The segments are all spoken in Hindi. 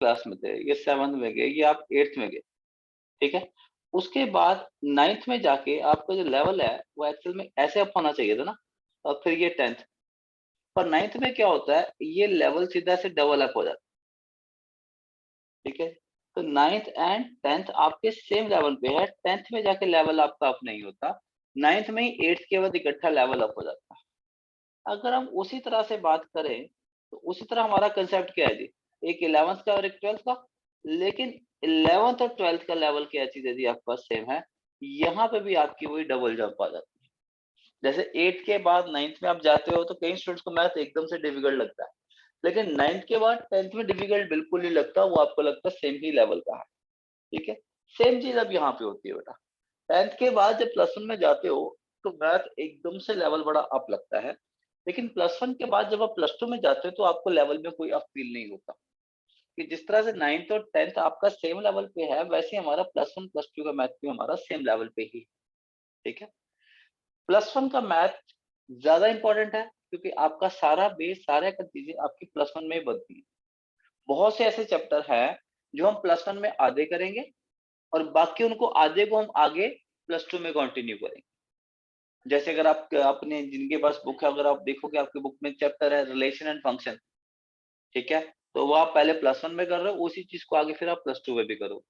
क्लास में थे, ये 7th में गए, ये आप 8th में गए, ठीक है। उसके बाद 9th में जाके आपका जो लेवल है वो एक्चुअल में ऐसे अप होना चाहिए था ना, और फिर ये 10th। पर 9th में क्या होता है, ये लेवल सीधा से डबल अप हो जाता है, ठीक है। तो 9th एंड 10th आपके सेम लेवल पे है, 10th में जाके लेवल आपका अप नहीं होता, 9th में ही 8th के बाद इकट्ठा लेवल अप हो जाता है। अगर हम उसी तरह से बात करें तो उसी तरह हमारा कंसेप्ट क्या है जी, एक 11th का और एक 12th का, लेकिन 11th और 12th का लेवल क्या चीज है जी, आपके पास सेम है। यहाँ पे भी आपकी वही डबल जंप आ जाती है। जैसे 8th के बाद 9th में आप जाते हो तो कई स्टूडेंट्स को मैथ एकदम से डिफिकल्ट लगता है, लेकिन 9th के बाद 10th में डिफिकल्ट बिल्कुल नहीं लगता, वो आपको लगता है सेम ही लेवल का है, ठीक है। सेम चीज अब यहाँ पे होती है बेटा, 10th के बाद जब +1 में जाते हो तो मैथ एकदम से लेवल बड़ा अप लगता है, लेकिन +1 के बाद जब आप +2 में जाते हो तो आपको लेवल में कोई अप फील नहीं होता, कि जिस तरह से 9th और 10th आपका सेम लेवल पे है, वैसे हमारा +1 +2 का मैथ भी हमारा सेम लेवल पे ही, ठीक है। +1 का मैथ ज्यादा इंपॉर्टेंट है क्योंकि आपका सारा बेस, सारे का चीजें आपकी +1 में ही बनती है। बहुत से ऐसे चैप्टर हैं जो हम +1 में आधे करेंगे और बाकी उनको आधे को हम आगे +2 में कंटिन्यू करेंगे। जैसे अगर आप अपने जिनके पास बुक है, अगर आप देखोगे आपकी बुक में चैप्टर है रिलेशन एंड फंक्शन, ठीक है, तो वो आप पहले +1 में कर रहे हो, उसी चीज को आगे फिर आप +2 में भी करो।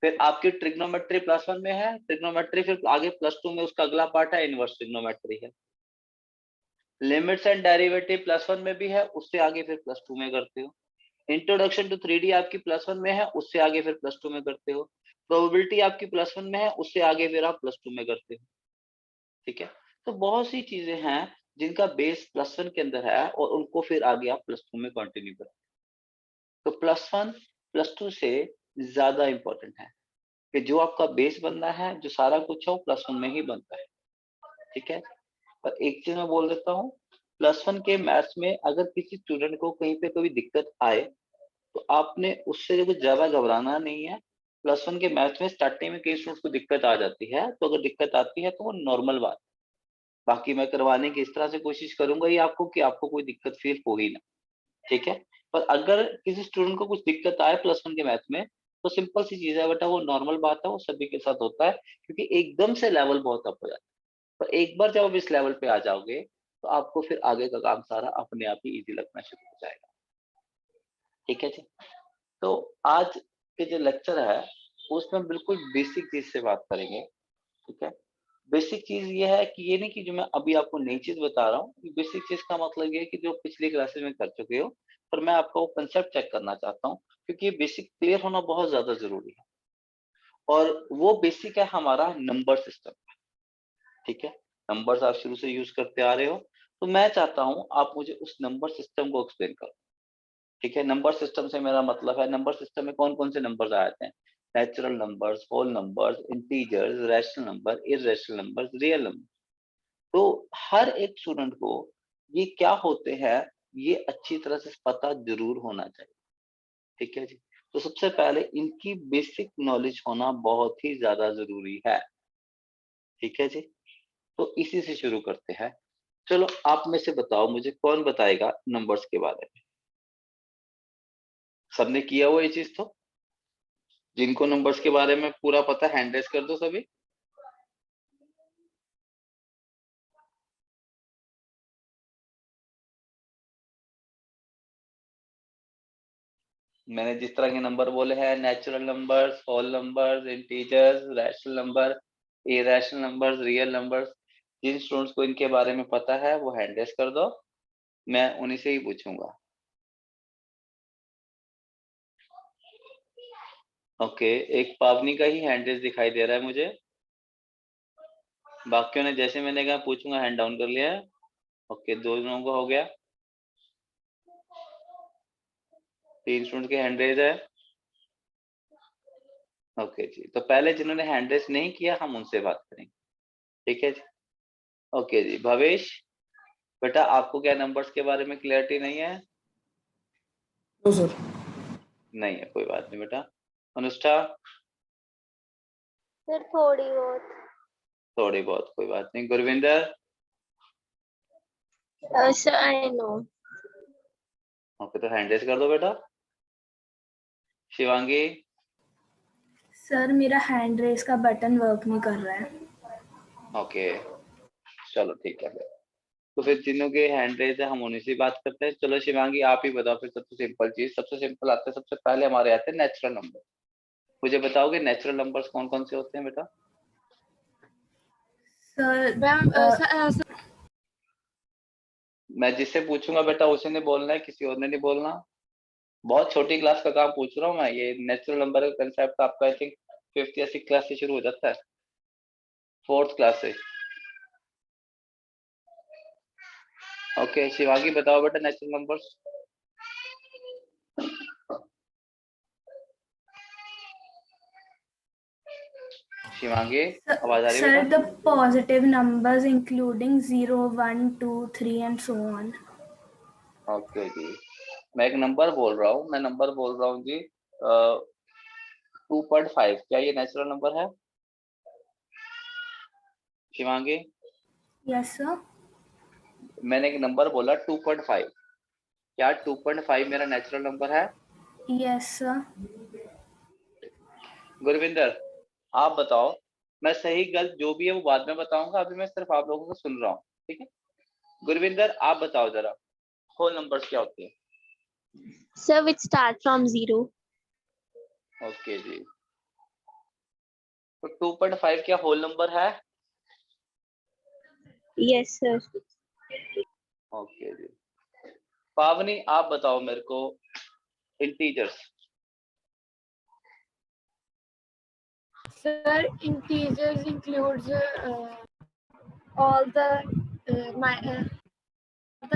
फिर आपकी ट्रिग्नोमेट्री +1 में है, ट्रिग्नोमेट्री फिर आगे +2 में उसका अगला पार्ट है इनवर्स ट्रिग्नोमेट्री है। लिमिट्स एंड डेरिवेटिव +1 में भी है, उससे आगे फिर +2 में करते हो। इंट्रोडक्शन टू 3D आपकी +1 में है, उससे आगे फिर +2 में करते हो। प्रोबेबिलिटी आपकी +1 में है, उससे आगे फिर आप +2 में करते हो, ठीक है। तो बहुत सी चीजें हैं जिनका बेस +1 के अंदर है और उनको फिर आगे आप +2 में कंटिन्यू करें। तो +1 +2 से ज्यादा इंपॉर्टेंट है कि जो आपका बेस बनना है, जो सारा कुछ है वो +1 में ही बनता है, ठीक है। पर एक चीज मैं बोल देता हूँ, +1 के मैथ्स में अगर किसी स्टूडेंट को कहीं पे कोई दिक्कत आए तो आपने उससे जो कुछ ज्यादा घबराना नहीं है। +1 के मैथ्स में स्टार्टिंग में कई स्टूडेंट्स को दिक्कत आ जाती है, तो अगर दिक्कत आती है तो वो नॉर्मल बात, बाकी मैं करवाने की इस तरह से कोशिश करूंगा ही आपको कि आपको कोई दिक्कत फील हो ही ना, ठीक है। पर अगर किसी स्टूडेंट को कुछ दिक्कत आए +1 के मैथ में, तो सिंपल सी चीज है बेटा, वो नॉर्मल बात है, वो सभी के साथ होता है, क्योंकि एकदम से लेवल बहुत अप हो जाता है। पर एक बार जब आप इस लेवल पे आ जाओगे तो आपको फिर आगे का काम सारा अपने आप ही इजी लगना शुरू हो जाएगा, ठीक है जी। तो आज के जो लेक्चर है उसमें बिल्कुल बेसिक चीज से बात करेंगे, ठीक है। बेसिक चीज ये है कि ये नहीं कि जो मैं अभी आपको नई चीज बता रहा हूँ, बेसिक चीज का मतलब ये है कि जो पिछली क्लासेस में कर चुके हो, पर मैं आपका वो कंसेप्ट चेक करना चाहता हूँ, क्योंकि ये बेसिक क्लियर होना बहुत ज्यादा जरूरी है। और वो बेसिक है हमारा नंबर सिस्टम, ठीक है। नंबर्स आप शुरू से यूज करते आ रहे हो, तो मैं चाहता हूँ आप मुझे उस नंबर सिस्टम को एक्सप्लेन करो, ठीक है। नंबर सिस्टम से मेरा मतलब है, नंबर सिस्टम में कौन कौन से नंबर्स आ जाते हैं, natural numbers, whole numbers, integers, rational number, irrational numbers, real number. तो हर एक स्टूडेंट को ये क्या होते हैं ये अच्छी तरह से पता जरूर होना चाहिए, ठीक है जी। तो सबसे पहले इनकी बेसिक नॉलेज होना बहुत ही ज्यादा जरूरी है, ठीक है जी। तो इसी से शुरू करते हैं। चलो आप में से बताओ, मुझे कौन बताएगा नंबर्स के बारे में। सबने किया हुआ ये चीज, तो जिनको नंबर्स के बारे में पूरा पता है हैंड रेज कर दो सभी। मैंने जिस तरह के नंबर बोले हैं, natural numbers, whole numbers, integers, rational number, irrational numbers, real numbers, जिन स्टूडेंट्स को इनके बारे में पता है वो हैंड रेज कर दो, मैं उन्हीं से ही पूछूंगा। ओके, एक पावनी का ही हैंड रेज दिखाई दे रहा है मुझे, बाकियों ने जैसे मैंने कहा पूछूंगा हैंड डाउन कर लिया है। ओके, दो जनों का हो गया, 3 स्टूडेंट के हैंड रेज है। ओके जी, तो पहले जिन्होंने हैंड रेज नहीं किया हम उनसे बात करेंगे, ठीक है जी। ओके जी, भवेश बेटा आपको क्या नंबर्स के बारे में क्लैरिटी नहीं है? No sir. नहीं है, कोई बात नहीं बेटा। अनुष्ठा? सर थोड़ी बहुत। थोड़ी बहुत, कोई बात नहीं। Gurvinder? Sir I know. Okay, तो हैंड रेज कर दो बेटा। शिवांगी? सर मेरा हैंड रेस का बटन वर्क नहीं कर रहा है। ओके, चलो ठीक है फिर। तो फिर जिनों के हैंड रेज है हम उन्हीं से बात करते हैं। चलो शिवांगी आप ही बताओ फिर सबसे सिंपल चीज। सबसे सिंपल आते हैं, सबसे पहले हमारे आते हैं नेचुरल नंबर। मुझे बताओगे नेचुरल नंबर्स कौन कौन से होते हैं बेटा? सर मैं जिससे पूछूंगा बेटा उसी ने बोलना है, किसी और ने नहीं बोलना। बहुत छोटी क्लास का काम पूछ रहा हूँ मैं। ये नेचुरल नंबर का कंसेप्ट आपका आई थिंक 5th या 6th क्लास से शुरू हो जाता है, 4th क्लास से। ओके शिवांगी बताओ बेटा नेचुरल नंबर्स। शिवांगी आवाज आ रही है सर बेटा? The positive numbers including 0, 1, 2, 3 and so on. Okay जी, मैं एक नंबर बोल रहा हूँ, मैं नंबर बोल रहा हूँ जी 2.5। क्या ये नेचुरल नंबर है शिवांगी? Yes sir. मैंने एक नंबर बोला 2.5, क्या 2.5 मेरा नेचुरल नंबर है? Yes sir. गुरविंदर आप बताओ। मैं सही गलत जो भी है वो बाद में बताऊंगा, अभी मैं सिर्फ आप लोगों को सुन रहा हूँ, ठीक है? गुरविंदर आप बताओ जरा, होल नंबर्स क्या होते हैं? Sir, which start from 0. Okay जी, तो 2.5 क्या होल नंबर है? Yes, sir. ओके जी। पावनी आप बताओ मेरे को integers. Sir, integers includes all the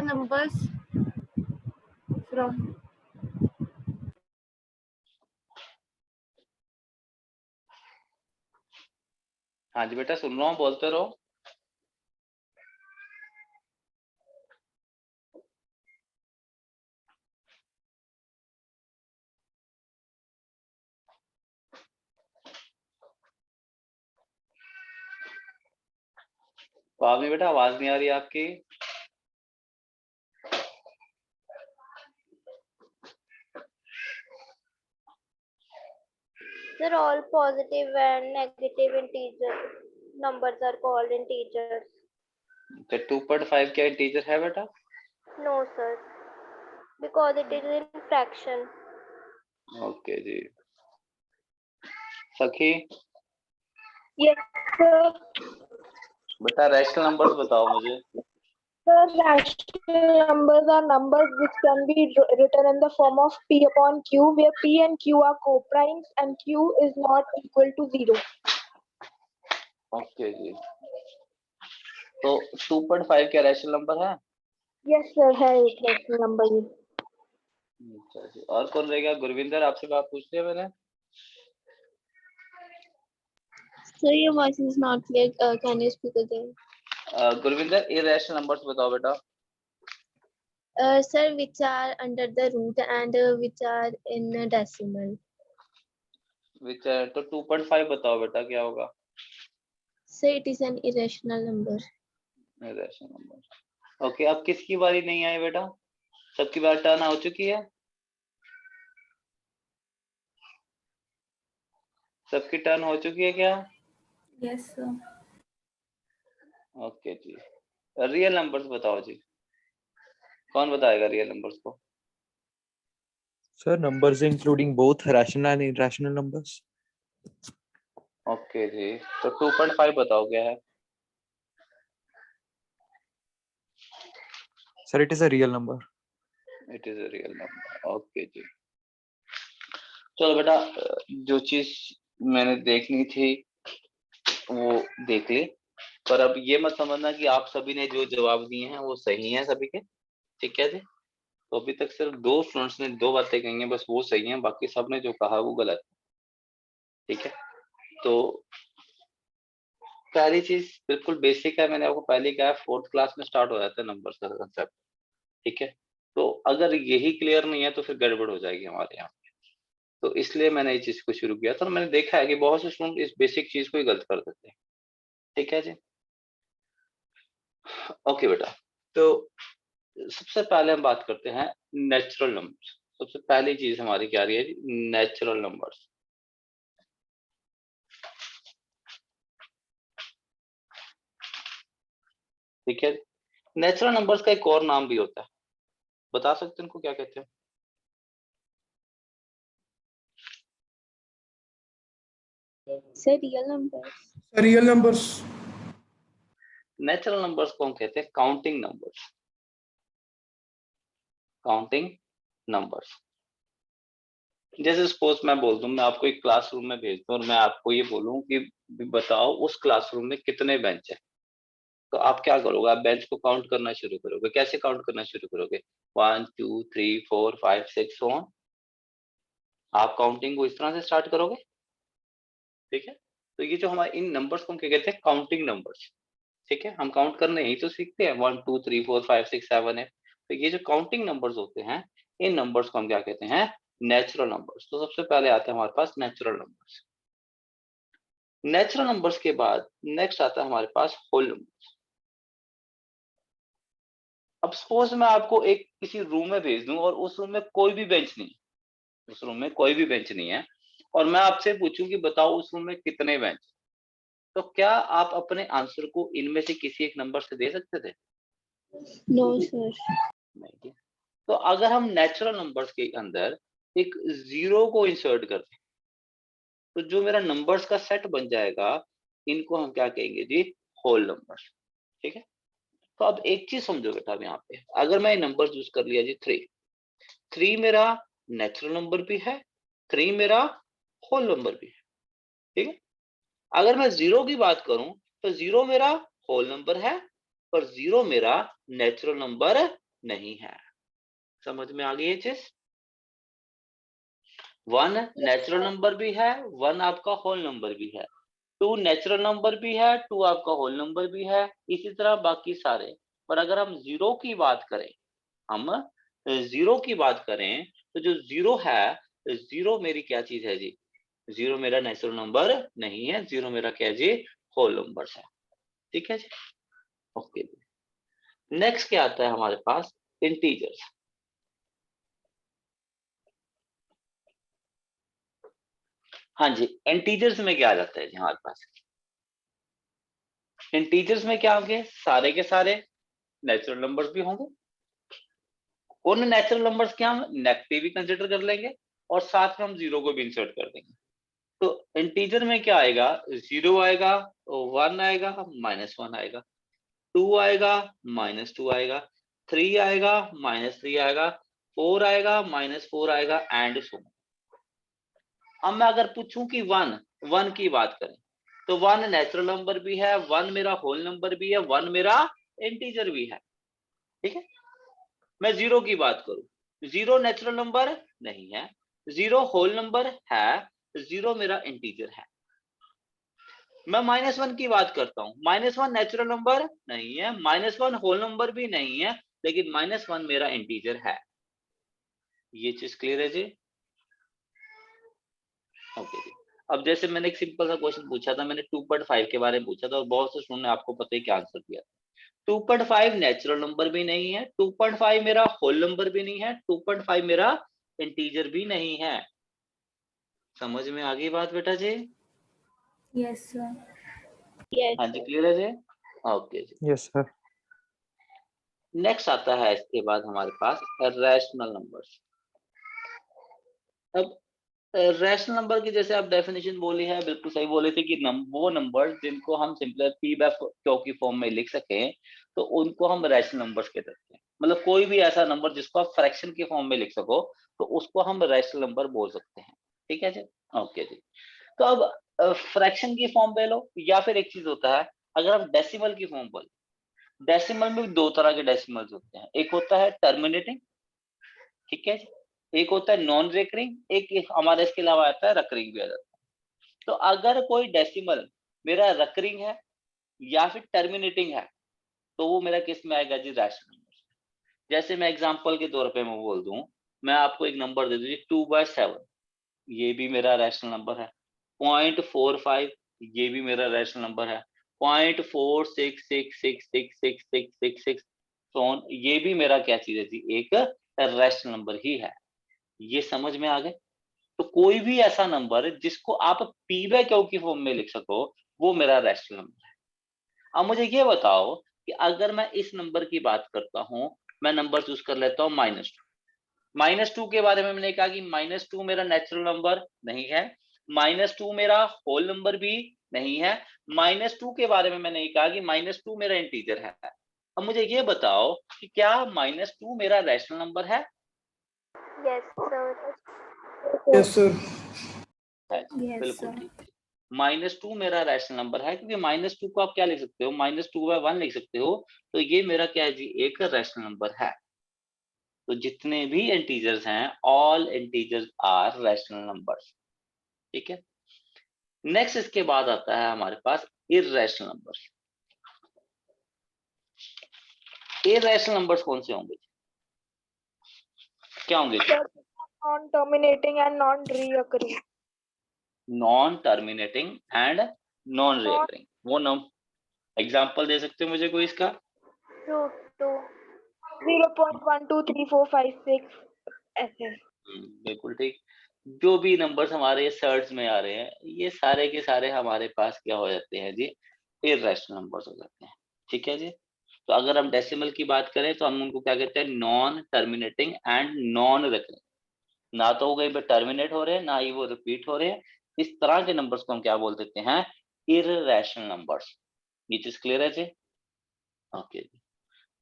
numbers from हाँ जी बेटा सुन रहा हूँ, बोलते रहो। पावनी बेटा आवाज नहीं आ रही आपकी। Sir, all positive and negative integer numbers are called integers. तो 2.5 क्या इंटीजर है बेटा? No, sir, because it is in fraction. Okay जी। Sakhi Yes, sir. बेटा रैशनल नंबर्स बताओ मुझे। Sir, rational numbers are numbers which can be written in the form of P upon Q, where P and Q are co-primes and Q is not equal to 0. Okay जी, तो 2.5 क्या रैशनल नंबर है? Yes, sir, है एक rational number ये। अच्छा जी, और कौन रहेगा? गुरविंदर आपसे बात पूछ लिया मैंने। Sir, your voice is not clear. Can you speak again? Gurvinder irrational numbers बताओ बेटा। Sir, which are under the root and which are in decimal. विच तो 2.5 बताओ बेटा क्या होगा? Sir, it is an irrational number. Irrational number. Okay, अब किसकी बारी नहीं आई बेटा? सबकी बारी टर्न हो चुकी है? सबकी टर्न हो चुकी है क्या? Yes sir. ओके जी, रियल नंबर्स बताओ जी। कौन बताएगा रियल नंबर्स को? Sir, numbers including both rational and irrational numbers. Okay जी, तो 2.5 बताओ क्या है? Sir, it is a real number. It is a real number. Okay जी, चलो बेटा जो चीज मैंने देखनी थी वो देख ली, पर अब ये मत समझना कि आप सभी ने जो जवाब दिए हैं वो सही हैं सभी के, ठीक है जी? तो अभी तक सिर्फ 2 स्टूडेंट्स ने 2 बातें कही हैं, बस वो सही हैं, बाकी सबने जो कहा वो गलत है, ठीक है? तो पहली चीज बिल्कुल बेसिक है, मैंने आपको पहले कहा 4th क्लास में स्टार्ट हो जाता है नंबर्स का कंसेप्ट, ठीक है? तो अगर यही क्लियर नहीं है तो फिर गड़बड़ हो जाएगी हमारे यहाँ। तो इसलिए मैंने इस चीज को शुरू किया था। मैंने देखा है कि बहुत से स्टूडेंट इस बेसिक चीज को ही गलत कर देते हैं, ठीक है जी? ओके बेटा, तो सबसे पहले हम बात करते हैं नेचुरल नंबर्स। सबसे पहली चीज हमारी क्या आ रही है जी, नेचुरल नंबर्स। ठीक है, नेचुरल नंबर्स का एक और नाम भी होता है, बता सकते हैं उनको क्या कहते हैं? Say real numbers. Real numbers. Natural numbers को हम कहते हैं काउंटिंग नंबर्स। काउंटिंग नंबर्स, जैसे सपोज मैं बोल दूं, मैं आपको एक क्लासरूम में भेज दूं और मैं आपको ये बोलूं कि बताओ उस क्लासरूम में कितने बेंच है, तो आप क्या करोगे? आप बेंच को काउंट करना शुरू करोगे। कैसे काउंट करना शुरू करोगे? 1 2 3 4 5 6 so on। आप काउंटिंग को इस तरह से स्टार्ट करोगे। ठीक है, तो ये जो हमारे इन नंबर्स को हम क्या कहते हैं? Counting numbers. ठीक है, हम काउंट करने ही तो सीखते हैं, 1 2 3 4 5 6 7 है। तो ये जो काउंटिंग नंबर्स होते हैं, इन नंबर्स को हम क्या कहते हैं? Natural numbers. तो सबसे पहले आते हैं हमारे पास नेचुरल नंबर्स। नेचुरल नंबर्स के बाद नेक्स्ट आता है हमारे पास होल नंबर्स। अब सपोज मैं आपको एक किसी रूम में भेज दूं और उस रूम में कोई भी बेंच नहीं, उस रूम में कोई भी बेंच नहीं है, और मैं आपसे पूछूं कि बताओ उस रूम में कितने बेंच, तो क्या आप अपने आंसर को इनमें से किसी एक नंबर से दे सकते थे? No, sir. नहीं। तो अगर हम नेचुरल नंबर्स के अंदर एक जीरो को इंसर्ट करते हैं, तो जो मेरा नंबर्स का सेट बन जाएगा, इनको हम क्या कहेंगे जी? Whole numbers. ठीक है, तो अब एक चीज समझो बेटा, अब यहाँ पे अगर मैं नंबर यूज कर लिया जी 3 मेरा नेचुरल नंबर भी है, 3 मेरा होल नंबर भी है। ठीक है, अगर मैं जीरो की बात करूं तो जीरो मेरा होल नंबर है, पर जीरो मेरा नेचुरल नंबर नहीं है। समझ में आ गई ये चीज? 1 नेचुरल नंबर भी है, 1 आपका होल नंबर भी है, 2 नेचुरल नंबर भी है, 2 आपका होल नंबर भी है, इसी तरह बाकी सारे। पर अगर हम जीरो की बात करें, हम जीरो की बात करें, तो जो जीरो है, जीरो मेरी क्या चीज है जी? जीरो मेरा नेचुरल नंबर नहीं है, जीरो मेरा क्या है जी? होल नंबर है। ठीक है जी, ओके। नेक्स्ट क्या आता है हमारे पास? इंटीजर्स। हाँ जी, इंटीजर्स में क्या आ जाता है जी हमारे पास? इंटीजर्स में क्या होंगे? सारे के सारे नेचुरल नंबर्स भी होंगे। उन नेचुरल नंबर्स के हम नेगेटिव भी कंसिडर कर लेंगे, और साथ में हम जीरो को भी इंसर्ट कर देंगे। तो इंटीजर में क्या आएगा? जीरो आएगा, 1 आएगा, -1 आएगा, 2 आएगा, -2 आएगा, 3 आएगा, -3 आएगा, 4 आएगा, -4 आएगा, एंड सो। अब मैं अगर पूछूं कि 1 की बात करें, तो 1 नेचुरल नंबर भी है, 1 मेरा होल नंबर भी है, 1 मेरा इंटीजर भी है। ठीक है, मैं जीरो की बात करूं, जीरो नेचुरल नंबर नहीं है, जीरो होल नंबर है, जीरो मेरा इंटीजर है। मैं -1 की बात करता हूं, -1 नेचुरल नंबर नहीं है, -1 होल नंबर भी नहीं है, लेकिन -1 मेरा इंटीजर है। ये चीज क्लियर है जी? ओके जी। अब जैसे मैंने एक सिंपल सा क्वेश्चन पूछा था, मैंने 2.5 के बारे में पूछा था और बहुत से स्टूडेंट ने आपको पता ही क्या आंसर दिया। 2.5 नेचुरल नंबर भी नहीं है, 2.5 मेरा होल नंबर भी नहीं है, 2.5 मेरा इंटीजर भी नहीं है। समझ में आ गई बात बेटा जी? Yes, sir. Yes, हाँ जी, sir. क्लियर है जी? ओके जी। Yes sir. नेक्स्ट आता है इसके बाद हमारे पास रैशनल नंबर्स। अब रैशनल नंबर की जैसे आप डेफिनेशन बोली है, बिल्कुल सही बोले थे कि वो नंबर जिनको हम सिंपल पी बाय क्यू की फॉर्म में लिख सकें, तो उनको हम रैशनल नंबर्स कहते हैं। मतलब कोई भी ऐसा नंबर जिसको आप फ्रैक्शन की फॉर्म में लिख सको, तो उसको हम रैशनल नंबर बोल सकते हैं। ठीक है जी, ओके जी। तो अब फ्रैक्शन की फॉर्म पे लो, या फिर एक चीज होता है अगर आप डेसिमल की फॉर्म पर, डेसिमल में भी दो तरह के डेसिमल्स होते हैं, एक होता है टर्मिनेटिंग, ठीक है, एक होता है नॉन रेकरिंग, एक हमारे इसके अलावा आता है रकरिंग भी आ जाता है। तो अगर कोई डेसिमल मेरा रकरिंग है या फिर टर्मिनेटिंग है, तो वो मेरा किस में आएगा जी? Rational number. जैसे मैं एग्जांपल के तौर पे मैं बोल दूं, मैं आपको एक नंबर दे दूं 2/7, ये भी मेरा रैशनल नंबर है। 0.45, ये भी मेरा रैशनल नंबर है। 0.4666666666 ये भी मेरा क्या चीज है जी? एक रैशनल नंबर ही है। ये समझ में आ गए? तो कोई भी ऐसा नंबर जिसको आप पी बाय क्यू की फॉर्म में लिख सको, वो मेरा रैशनल नंबर है। अब मुझे ये बताओ कि अगर मैं इस नंबर की बात करता हूं, मैं नंबर चूज कर लेता हूं -2। -2 के बारे में मैंने कहा कि -2 मेरा नेचुरल नंबर नहीं है, -2 मेरा होल नंबर भी नहीं है, -2 के बारे में मैंने कहा कि -2 मेरा इंटीजर है। अब मुझे ये बताओ कि क्या -2 मेरा रैशनल नंबर है? Yes, sir. Yes, sir. है, Yes, बिल्कुल sir. ठीक। -2 मेरा रैशनल नंबर है, क्योंकि -2 को आप क्या लिख सकते हो, -2/1 लिख सकते हो। तो ये मेरा क्या है जी, एक रैशनल नंबर है। तो जितने भी इंटीजर्स हैं, all integers are rational numbers. ठीक है। नेक्स्ट इसके बाद आता है हमारे पास इर्रेशनल नंबर्स। इर्रेशनल नंबर्स कौन से होंगे, क्या होंगे? Non-terminating and non-reoccurring. Non terminating and non recurring. वो नम एग्जांपल दे सकते हो मुझे कोई इसका? √2. 0.123456 ऐसे। बिल्कुल ठीक। जो भी नंबर्स हमारे सर्च में आ रहे हैं, ये सारे के सारे हमारे पास क्या हो जाते हैं जी, इर्रेशनल नंबर्स हो जाते हैं। ठीक है जी। तो अगर हम डेसिमल की बात करें तो हम उनको क्या कहते हैं, non terminating and non recurring. ना तो वो कहीं पे टर्मिनेट हो रहे हैं, ना ही वो रिपीट हो रहे हैं। इस तरह के नंबर्स को हम क्या बोल देते हैं, इर्रेशनल नंबर्स। ये चीज क्लियर है जी? ओके।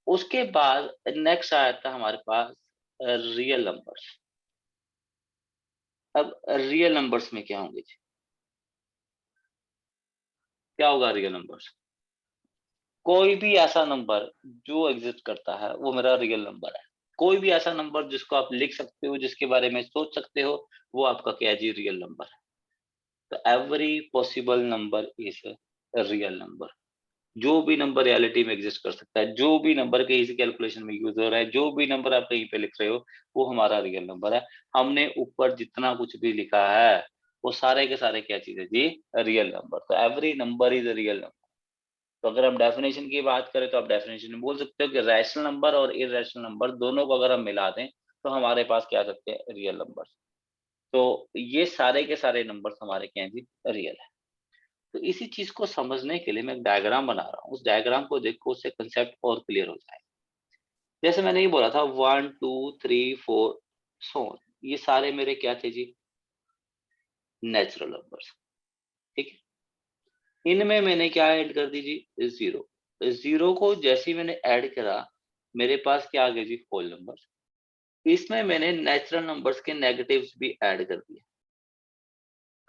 उसके बाद नेक्स्ट आया था हमारे पास रियल नंबर्स। अब रियल नंबर्स में क्या होंगे जी, क्या होगा रियल नंबर्स? कोई भी ऐसा नंबर जो एग्जिस्ट करता है वो मेरा रियल नंबर है। कोई भी ऐसा नंबर जिसको आप लिख सकते हो, जिसके बारे में सोच सकते हो, वो आपका क्या है जी, रियल नंबर है। तो every possible number is real number. जो भी नंबर रियलिटी में एग्जिस्ट कर सकता है, जो भी नंबर कहीं से कैलकुलेशन में यूज हो रहा है, जो भी नंबर आप कहीं पे लिख रहे हो, वो हमारा रियल नंबर है। हमने ऊपर जितना कुछ भी लिखा है वो सारे के सारे क्या चीज है जी, रियल नंबर। तो every number is a real number. तो अगर हम डेफिनेशन की बात करें तो आप डेफिनेशन में बोल सकते हो कि रैशनल नंबर और इररेशनल नंबर दोनों को अगर हम मिला दें तो हमारे पास क्या आ सकते हैं, रियल नंबर। तो ये सारे के सारे नंबर्स हमारे क्या हैं जी, रियल है। तो इसी चीज को समझने के लिए मैं एक डायग्राम बना रहा हूँ। उस डायग्राम को देखो, उससे कंसेप्ट और क्लियर हो जाए। जैसे मैंने ये बोला था 1 2 3 4 सो, ये सारे मेरे क्या थे जी, नेचुरल नंबर्स। ठीक है। इनमें मैंने क्या ऐड कर दी जी, जीरो। जीरो को जैसे ही मैंने ऐड करा, मेरे पास क्या आ गया जी, होल नंबर। इसमें मैंने नेचुरल नंबर्स के नेगेटिव्स भी ऐड कर दिए,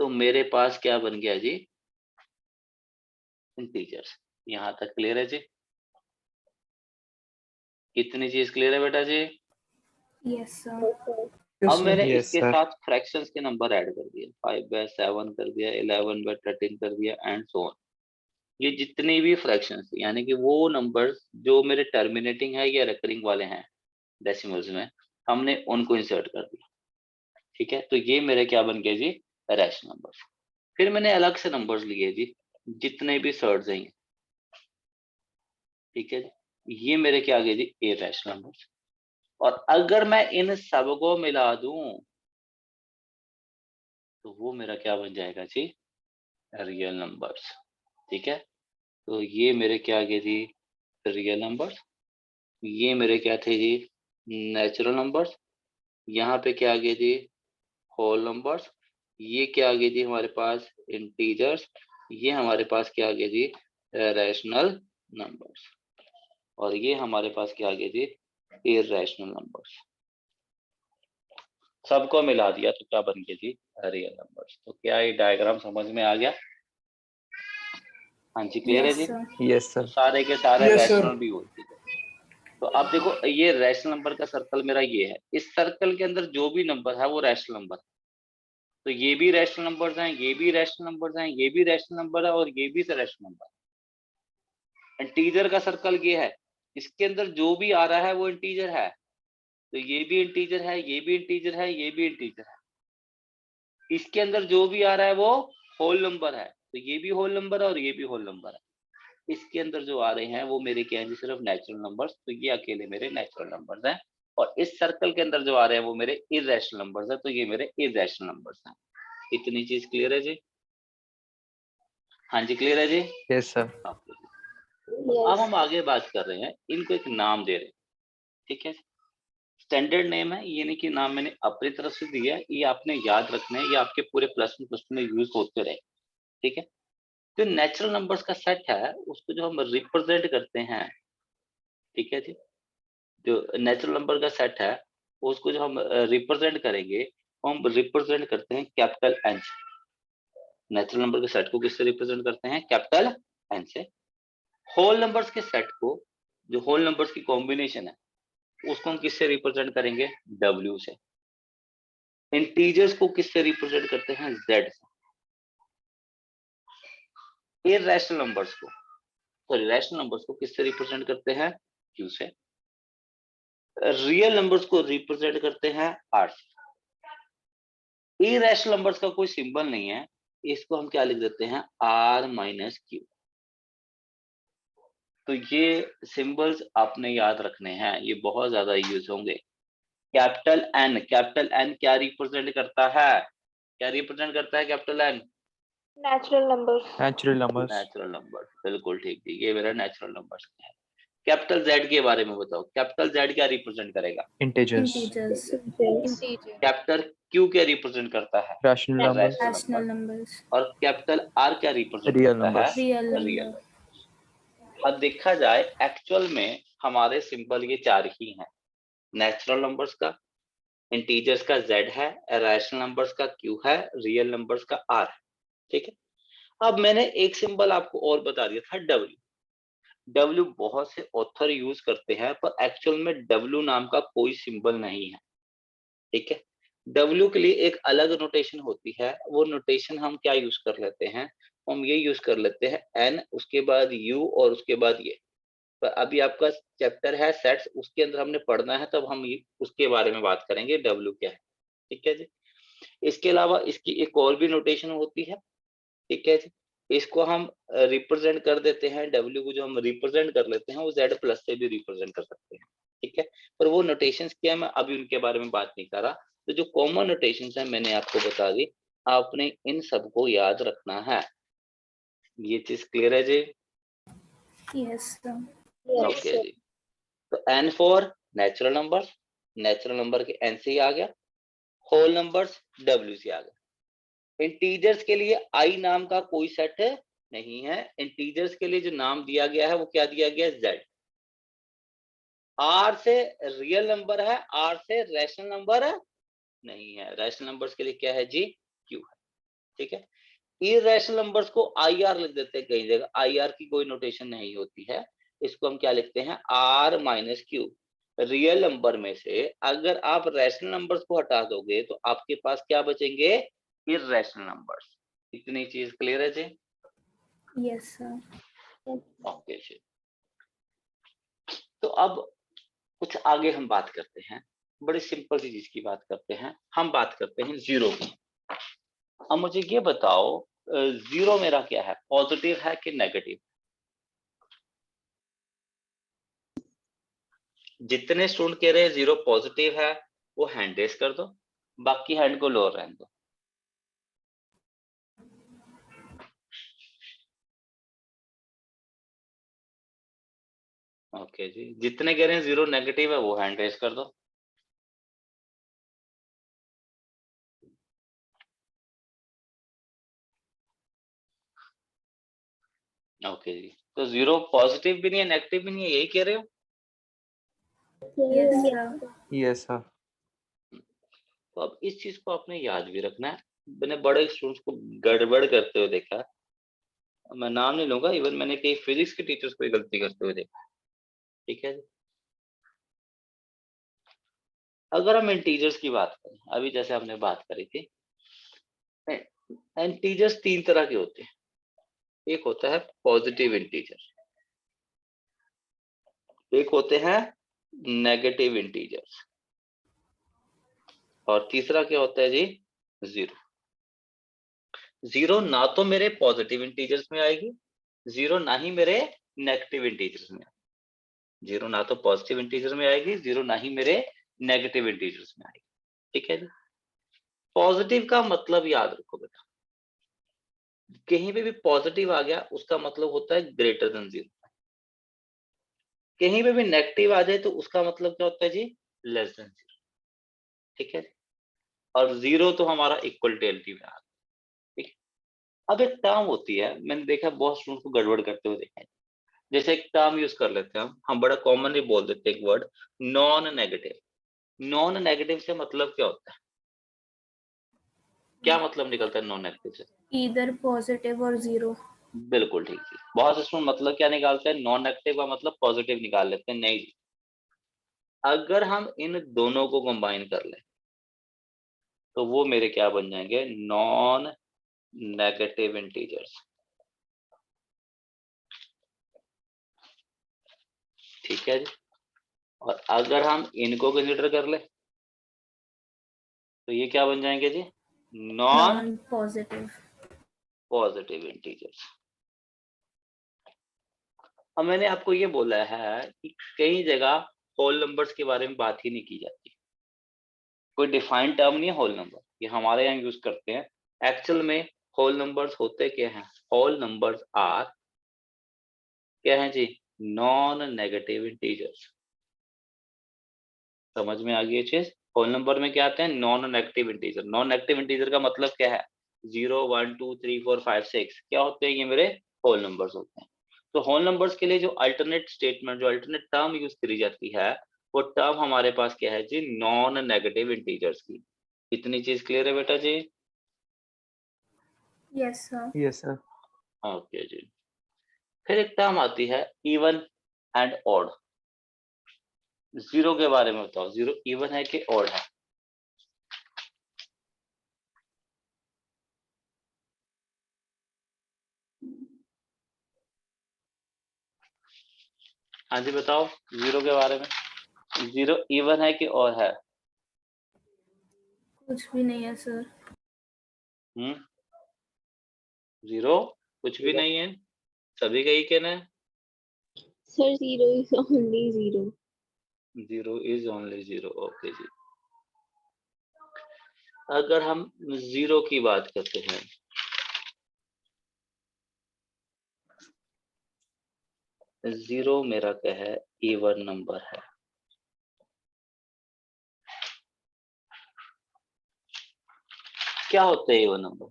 तो मेरे पास क्या बन गया जी, इंटीजर्स। यहाँ तक क्लियर है जी? कितनी चीज क्लियर है बेटा जी? Yes, sir. अब मैंने Yes, इसके sir. साथ फ्रैक्शंस के नंबर ऐड कर दिए, 5/7 कर दिया, 11/13 कर दिया एंड सो ऑन। ये जितने भी फ्रैक्शंस, यानी कि वो नंबर्स जो मेरे टर्मिनेटिंग है या रिकरिंग वाले हैं डेसिमल्स में, हमने उनको इंसर्ट कर दिया। ठीक है। तो ये मेरे क्या बन गए जी, रैशनल नंबर्स। फिर मैंने अलग से नंबर्स लिए जी, जितने भी सर्ड्स हैं। ठीक है जी। ये मेरे क्या आ गए जी, इररेशनल नंबर्स। और अगर मैं इन सबको मिला दूं तो वो मेरा क्या बन जाएगा जी, रियल नंबर्स। ठीक है। तो ये मेरे क्या आ गए जी, रियल नंबर्स। ये मेरे क्या थे जी, नेचुरल नंबर्स। यहाँ पे क्या आ गए जी, होल नंबर्स। ये क्या आ गए जी हमारे पास, इंटीजर्स। ये हमारे पास क्या आ गया जी, रैशनल नंबर्स। और ये हमारे पास क्या आ गया जी, इररेशनल नंबर्स। सबको मिला दिया तो क्या बन गया जी, रियल नंबर्स। तो क्या ये डायग्राम समझ में आ गया? हाँ जी, क्लियर है Yes, जी? sir. Yes, तो sir. सारे के सारे Yes, sir. रैशनल भी होती है। तो अब देखो, ये रैशनल नंबर का सर्कल मेरा ये है। इस सर्कल के अंदर जो भी नंबर है वो रैशनल नंबर है। तो ये भी रैशनल नंबर्स हैं, ये भी रैशनल नंबर्स हैं, ये भी रैशनल नंबर है और ये भी रैशनल नंबर है। इंटीजर का सर्कल ये है, इसके अंदर जो भी आ रहा है वो इंटीजर है। तो ये भी इंटीजर है, ये भी इंटीजर है, ये भी इंटीजर है। इसके अंदर जो भी आ रहा है वो होल नंबर है। तो ये भी होल नंबर है और ये भी होल नंबर है। इसके अंदर जो आ रहे हैं वो मेरे क्या है, सिर्फ नेचुरल नंबर्स। तो ये अकेले मेरे नेचुरल नंबर्स हैं। और इस सर्कल के अंदर जो आ रहे हैं वो मेरे इरेशनल नंबर्स है, तो ये मेरे इरेशनल नंबर्स हैं। इतनी चीज क्लियर है जी? हाँ जी क्लियर है जी? Yes sir. अब हम आगे बात कर रहे हैं, इनको एक नाम दे रहे हैं, ठीक है? स्टैंडर्ड नेम है, ये नहीं कि नाम मैंने अपनी तरफ से दिया है, ये आपने याद रखना है, ये आपके पूरे +1 में यूज होते रहे, ठीक है? जो नेचुरल नंबर्स का सेट है उसको जो हम रिप्रेजेंट करते हैं, ठीक है जी, जो नेचुरल नंबर का सेट है उसको जो हम रिप्रेजेंट करेंगे, हम रिप्रेजेंट करते हैं कैपिटल एन से। नेचुरल नंबर के सेट को किससे रिप्रेजेंट करते हैं? कैपिटल एन से। होल नंबर्स के सेट को, जो होल नंबर्स की कॉम्बिनेशन है, उसको हम किससे रिप्रेजेंट करेंगे? W से। इंटीजर्स को किससे रिप्रेजेंट करते हैं? Z से। इररेशनल नंबर्स को, सॉरी रैशनल नंबर्स को किससे रिप्रेजेंट करते हैं? Q से। रियल नंबर्स को रिप्रेजेंट करते हैं R से। इररेशनल नंबर्स का कोई सिंबल नहीं है, इसको हम क्या लिख देते हैं? R-Q। तो ये सिंबल्स आपने याद रखने हैं, ये बहुत ज्यादा यूज होंगे। कैपिटल एन क्या रिप्रेजेंट करता है? क्या रिप्रेजेंट करता है capital N? Natural numbers. Natural numbers. Natural number, बिल्कुल ठीक है, ये मेरा नेचुरल नंबर्स है। कैपिटल जेड के बारे में बताओ, कैपिटल जेड क्या रिप्रेजेंट करेगा? Integers. Integers. Integer. Capital Q क्या रिप्रेजेंट करता है? Rational numbers. Rational numbers. और कैपिटल आर क्या रिप्रेजेंट Real करता है? numbers. Real real. number. अब देखा जाए एक्चुअल में हमारे सिंबल ये 4 ही हैं। नेचुरल नंबर्स का, इंटीजर्स का Z है, रैशनल नंबर्स का Q है, रियल नंबर्स का R है, ठीक है? अब मैंने एक सिंबल आपको और बता दिया था, W बहुत से ऑथर यूज करते हैं, पर एक्चुअल में W नाम का कोई सिंबल नहीं है, ठीक है? W के लिए एक अलग नोटेशन होती है, वो नोटेशन हम क्या यूज कर लेते हैं? हम ये यूज कर लेते हैं N, उसके बाद U और उसके बाद ये। पर अभी आपका चैप्टर है सेट्स, उसके अंदर हमने पढ़ना है, तब हम उसके बारे में बात करेंगे W क्या है, ठीक है जी? इसके अलावा इसकी एक और भी नोटेशन होती है, ठीक है जी? इसको हम रिप्रेजेंट कर देते हैं, W को जो हम रिप्रेजेंट कर लेते हैं वो Z+ से भी रिप्रेजेंट कर सकते हैं, ठीक है? पर वो नोटेशंस क्या है, मैं अभी उनके बारे में बात नहीं कर रहा। तो जो कॉमन नोटेशंस है मैंने आपको बता दी, आपने इन सबको याद रखना है। ये चीज क्लियर है जी? Yes, sir. ओके जी। तो N for natural number, natural number के N से ही आ गया। होल नंबर्स W से आ गया। इंटीजर्स के लिए I नाम का कोई सेट नहीं है, इंटीजर्स के लिए जो नाम दिया गया है वो क्या दिया गया है? Z। R से रियल नंबर है, R से रैशनल नंबर नहीं है, रैशनल नंबर्स के लिए क्या है जी? Q है, ठीक है? इररेशनल नंबर्स को IR लिख देते हैं कई जगह, IR की कोई नोटेशन नहीं होती है, इसको हम क्या लिखते हैं? R-Q। रियल नंबर में से अगर आप रैशनल नंबर्स को हटा दोगे तो आपके पास क्या बचेंगे? Irrational numbers. इतनी चीज क्लियर है जी? Yes, sir. ओके जी। तो अब कुछ आगे हम बात करते हैं, बड़ी सिंपल सी चीज की बात करते हैं, हम बात करते हैं जीरो की। अब मुझे ये बताओ, जीरो मेरा क्या है? पॉजिटिव है कि नेगेटिव? जितने स्टूडेंट कह रहे हैं जीरो पॉजिटिव है वो हैंड रेस कर दो, बाकी हैंड को लोअर रहने दो। ओके जी, जितने कह रहे हैं जीरो नेगेटिव है वो हैंड रेस कर दो। ओके जी, तो जीरो पॉजिटिव भी नहीं है नेगेटिव भी नहीं है, यही कह रहे हो? Yes, sir. Yes sir. तो अब इस चीज को आपने याद भी रखना है। मैंने बड़े स्टूडेंट्स को गड़बड़ करते हुए देखा है, मैं नाम नहीं लूंगा, इवन मैंने कई फिजिक्स के टीचर्स को गलती करते हुए देखा है, ठीक है जी? अगर हम इंटीजर्स की बात करें, अभी जैसे हमने बात करी थी, इंटीजर्स 3 तरह के होते हैं। एक होता है पॉजिटिव इंटीजर, एक होते हैं नेगेटिव इंटीजर्स, और तीसरा क्या होता है जी? जीरो। जीरो ना तो मेरे पॉजिटिव इंटीजर्स में आएगी, जीरो ना ही मेरे नेगेटिव इंटीजर्स में। जीरो ना तो पॉजिटिव इंटीजर में आएगी, जीरो ना ही मेरे नेगेटिव इंटीजर्स में आएगी। ठीक है जी। पॉजिटिव का मतलब याद रखो बेटा, कहीं पे भी पॉजिटिव आ गया उसका मतलब होता है ग्रेटर देन 0। कहीं पे भी नेगेटिव आ जाए तो उसका मतलब क्या होता है जी, लेस देन 0। ठीक है। और 0 तो हमारा इक्वलिटी में आ गया। ठीक है। अब एक टर्म होती है, मैंने देखा बहुत स्टूडेंट को गड़बड़ करते हुए देखा है। जैसे एक टर्म यूज कर लेते हैं हम बड़ा कॉमनली बोल देते हैं एक word non negative. Non negative से मतलब क्या होता है, क्या मतलब निकलता है नॉन नेगेटिव से? either positive or zero. बिल्कुल ठीक है। बहुत स्टूडेंट मतलब क्या निकालते हैं, नॉन नेगेटिव का मतलब पॉजिटिव निकाल लेते हैं। नहीं जी, अगर हम इन दोनों को कंबाइन कर लें तो वो मेरे क्या बन जाएंगे, नॉन नेगेटिव इंटीजर्स। ठीक है जी। और अगर हम इनको कंसिडर कर ले तो ये क्या बन जाएंगे जी, नॉन Non-positive. Positive integers. अब मैंने आपको ये बोला है कि कई जगह होल नंबर्स के बारे में बात ही नहीं की जाती। कोई डिफाइंड टर्म नहीं है होल नंबर, ये हमारे यहाँ यूज करते हैं। एक्चुअल में होल नंबर्स होते क्या हैं, होल नंबर्स आर क्या है जी, नॉन नेगेटिव इंटीजर्स। समझ में आ गई ये चीज? होल नंबर में क्या आते हैं, non negative integer. Non negative integer का मतलब क्या है, 0 1 2 3 4 5 6 क्या होते हैं, ये मेरे होल नंबर्स होते हैं। तो होल नंबर्स के लिए जो अल्टरनेट स्टेटमेंट, जो अल्टरनेट टर्म यूज करी जाती है, वो टर्म हमारे पास क्या है जी, नॉन नेगेटिव इंटीजर्स की। इतनी चीज क्लियर है बेटा जी? Yes, sir. Yes, sir. Okay जी। फिर एक टर्म आती है इवन एंड ऑड। जीरो के बारे में बताओ, जीरो इवन है कि ऑड है? हाँ जी बताओ, जीरो के बारे में। जीरो इवन है कि ऑड है? कुछ भी नहीं है सर। जीरो कुछ भी नहीं है, सभी का ही कहना है। Sir, zero is only zero. Zero is only zero. Okay जी। अगर हम जीरो की बात करते हैं, जीरो मेरा क्या है, इवन नंबर है। क्या होते हैं even number?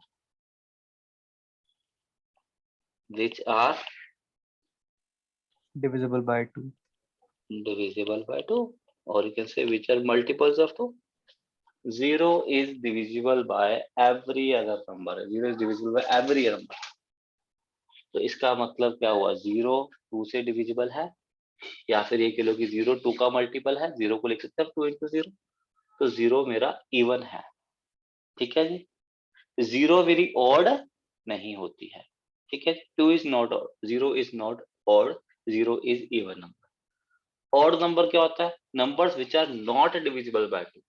Which are Divisible by 2. divisible by 2, or you can say which are multiples of 2. Zero is divisible by every other number. Zero is divisible by every other number. तो इसका मतलब क्या हुआ, जीरो 2 से डिविजिबल है, या फिर ये कह लो कि जीरो 2 का मल्टीपल है। जीरो को लिख सकते हैं 2 into 0, तो जीरो मेरा इवन है। ठीक है जी। जीरो मेरी ऑड नहीं होती है। ठीक है, 2 is not odd, zero is not odd, zero is even number. Odd number क्या होता है, numbers which are not divisible by 2,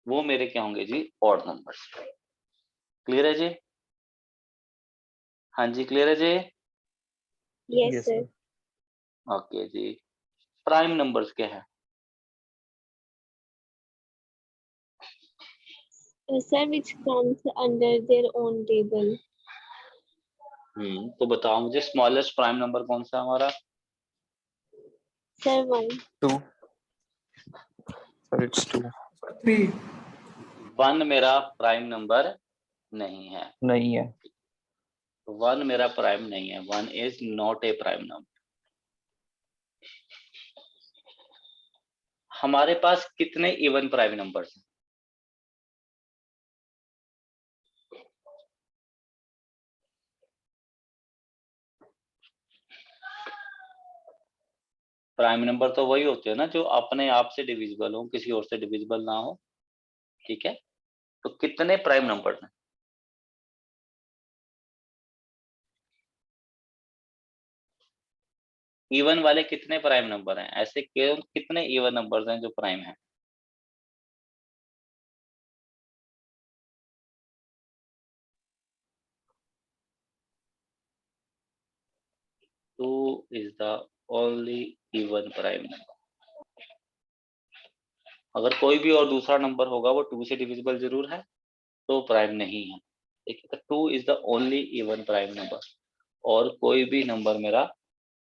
वो मेरे क्या होंगे जी, ऑड नंबर्स। क्लियर है जी? हाँ जी क्लियर है जी? Yes, Yes, sir. sir. Okay जी। प्राइम नंबर्स क्या है? Sir, which comes under their own table. तो बताओ मुझे, स्मॉलेस्ट प्राइम नंबर कौन सा है हमारा? Sir, 1. 2. Sir, it's 2. 1 मेरा प्राइम नंबर नहीं है। नहीं है. 1 मेरा प्राइम नहीं है, 1 is not a prime number. हमारे पास कितने इवन प्राइम नंबर्स हैं? प्राइम नंबर तो वही होते हैं ना जो अपने आप से डिविजिबल हो, किसी और से डिविजिबल ना हो। ठीक है, तो कितने प्राइम नंबर्स हैं? इवन वाले कितने प्राइम नंबर हैं? ऐसे कितने इवन नंबर्स हैं जो प्राइम हैं? Two is the only even prime number. अगर कोई भी और दूसरा नंबर होगा वो 2 से डिविजिबल जरूर है तो प्राइम नहीं है। ठीक है, तो 2 is the only even prime number, और कोई भी नंबर मेरा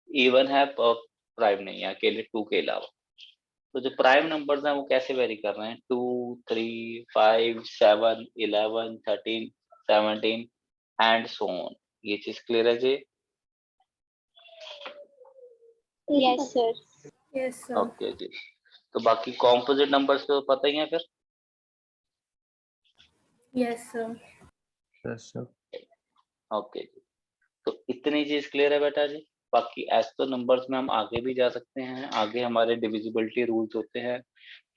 इवन है प्राइम नहीं है अकेले 2 के अलावा। तो जो प्राइम नंबर्स हैं वो कैसे वेरी कर रहे हैं, 2, 3, 5, 7, 11, 13, 17 एंड सो ऑन। ये चीज क्लियर है जी? Yes, sir. Yes, sir. Okay जी। तो बाकी कॉम्पोजिट नंबर्स तो पता ही है फिर। Yes, sir. Yes, sir. Okay जी, तो इतनी चीज क्लियर है बेटा जी। बाकी एज तो नंबर्स में हम आगे भी जा सकते हैं। आगे हमारे डिविजिबिलिटी रूल्स होते हैं,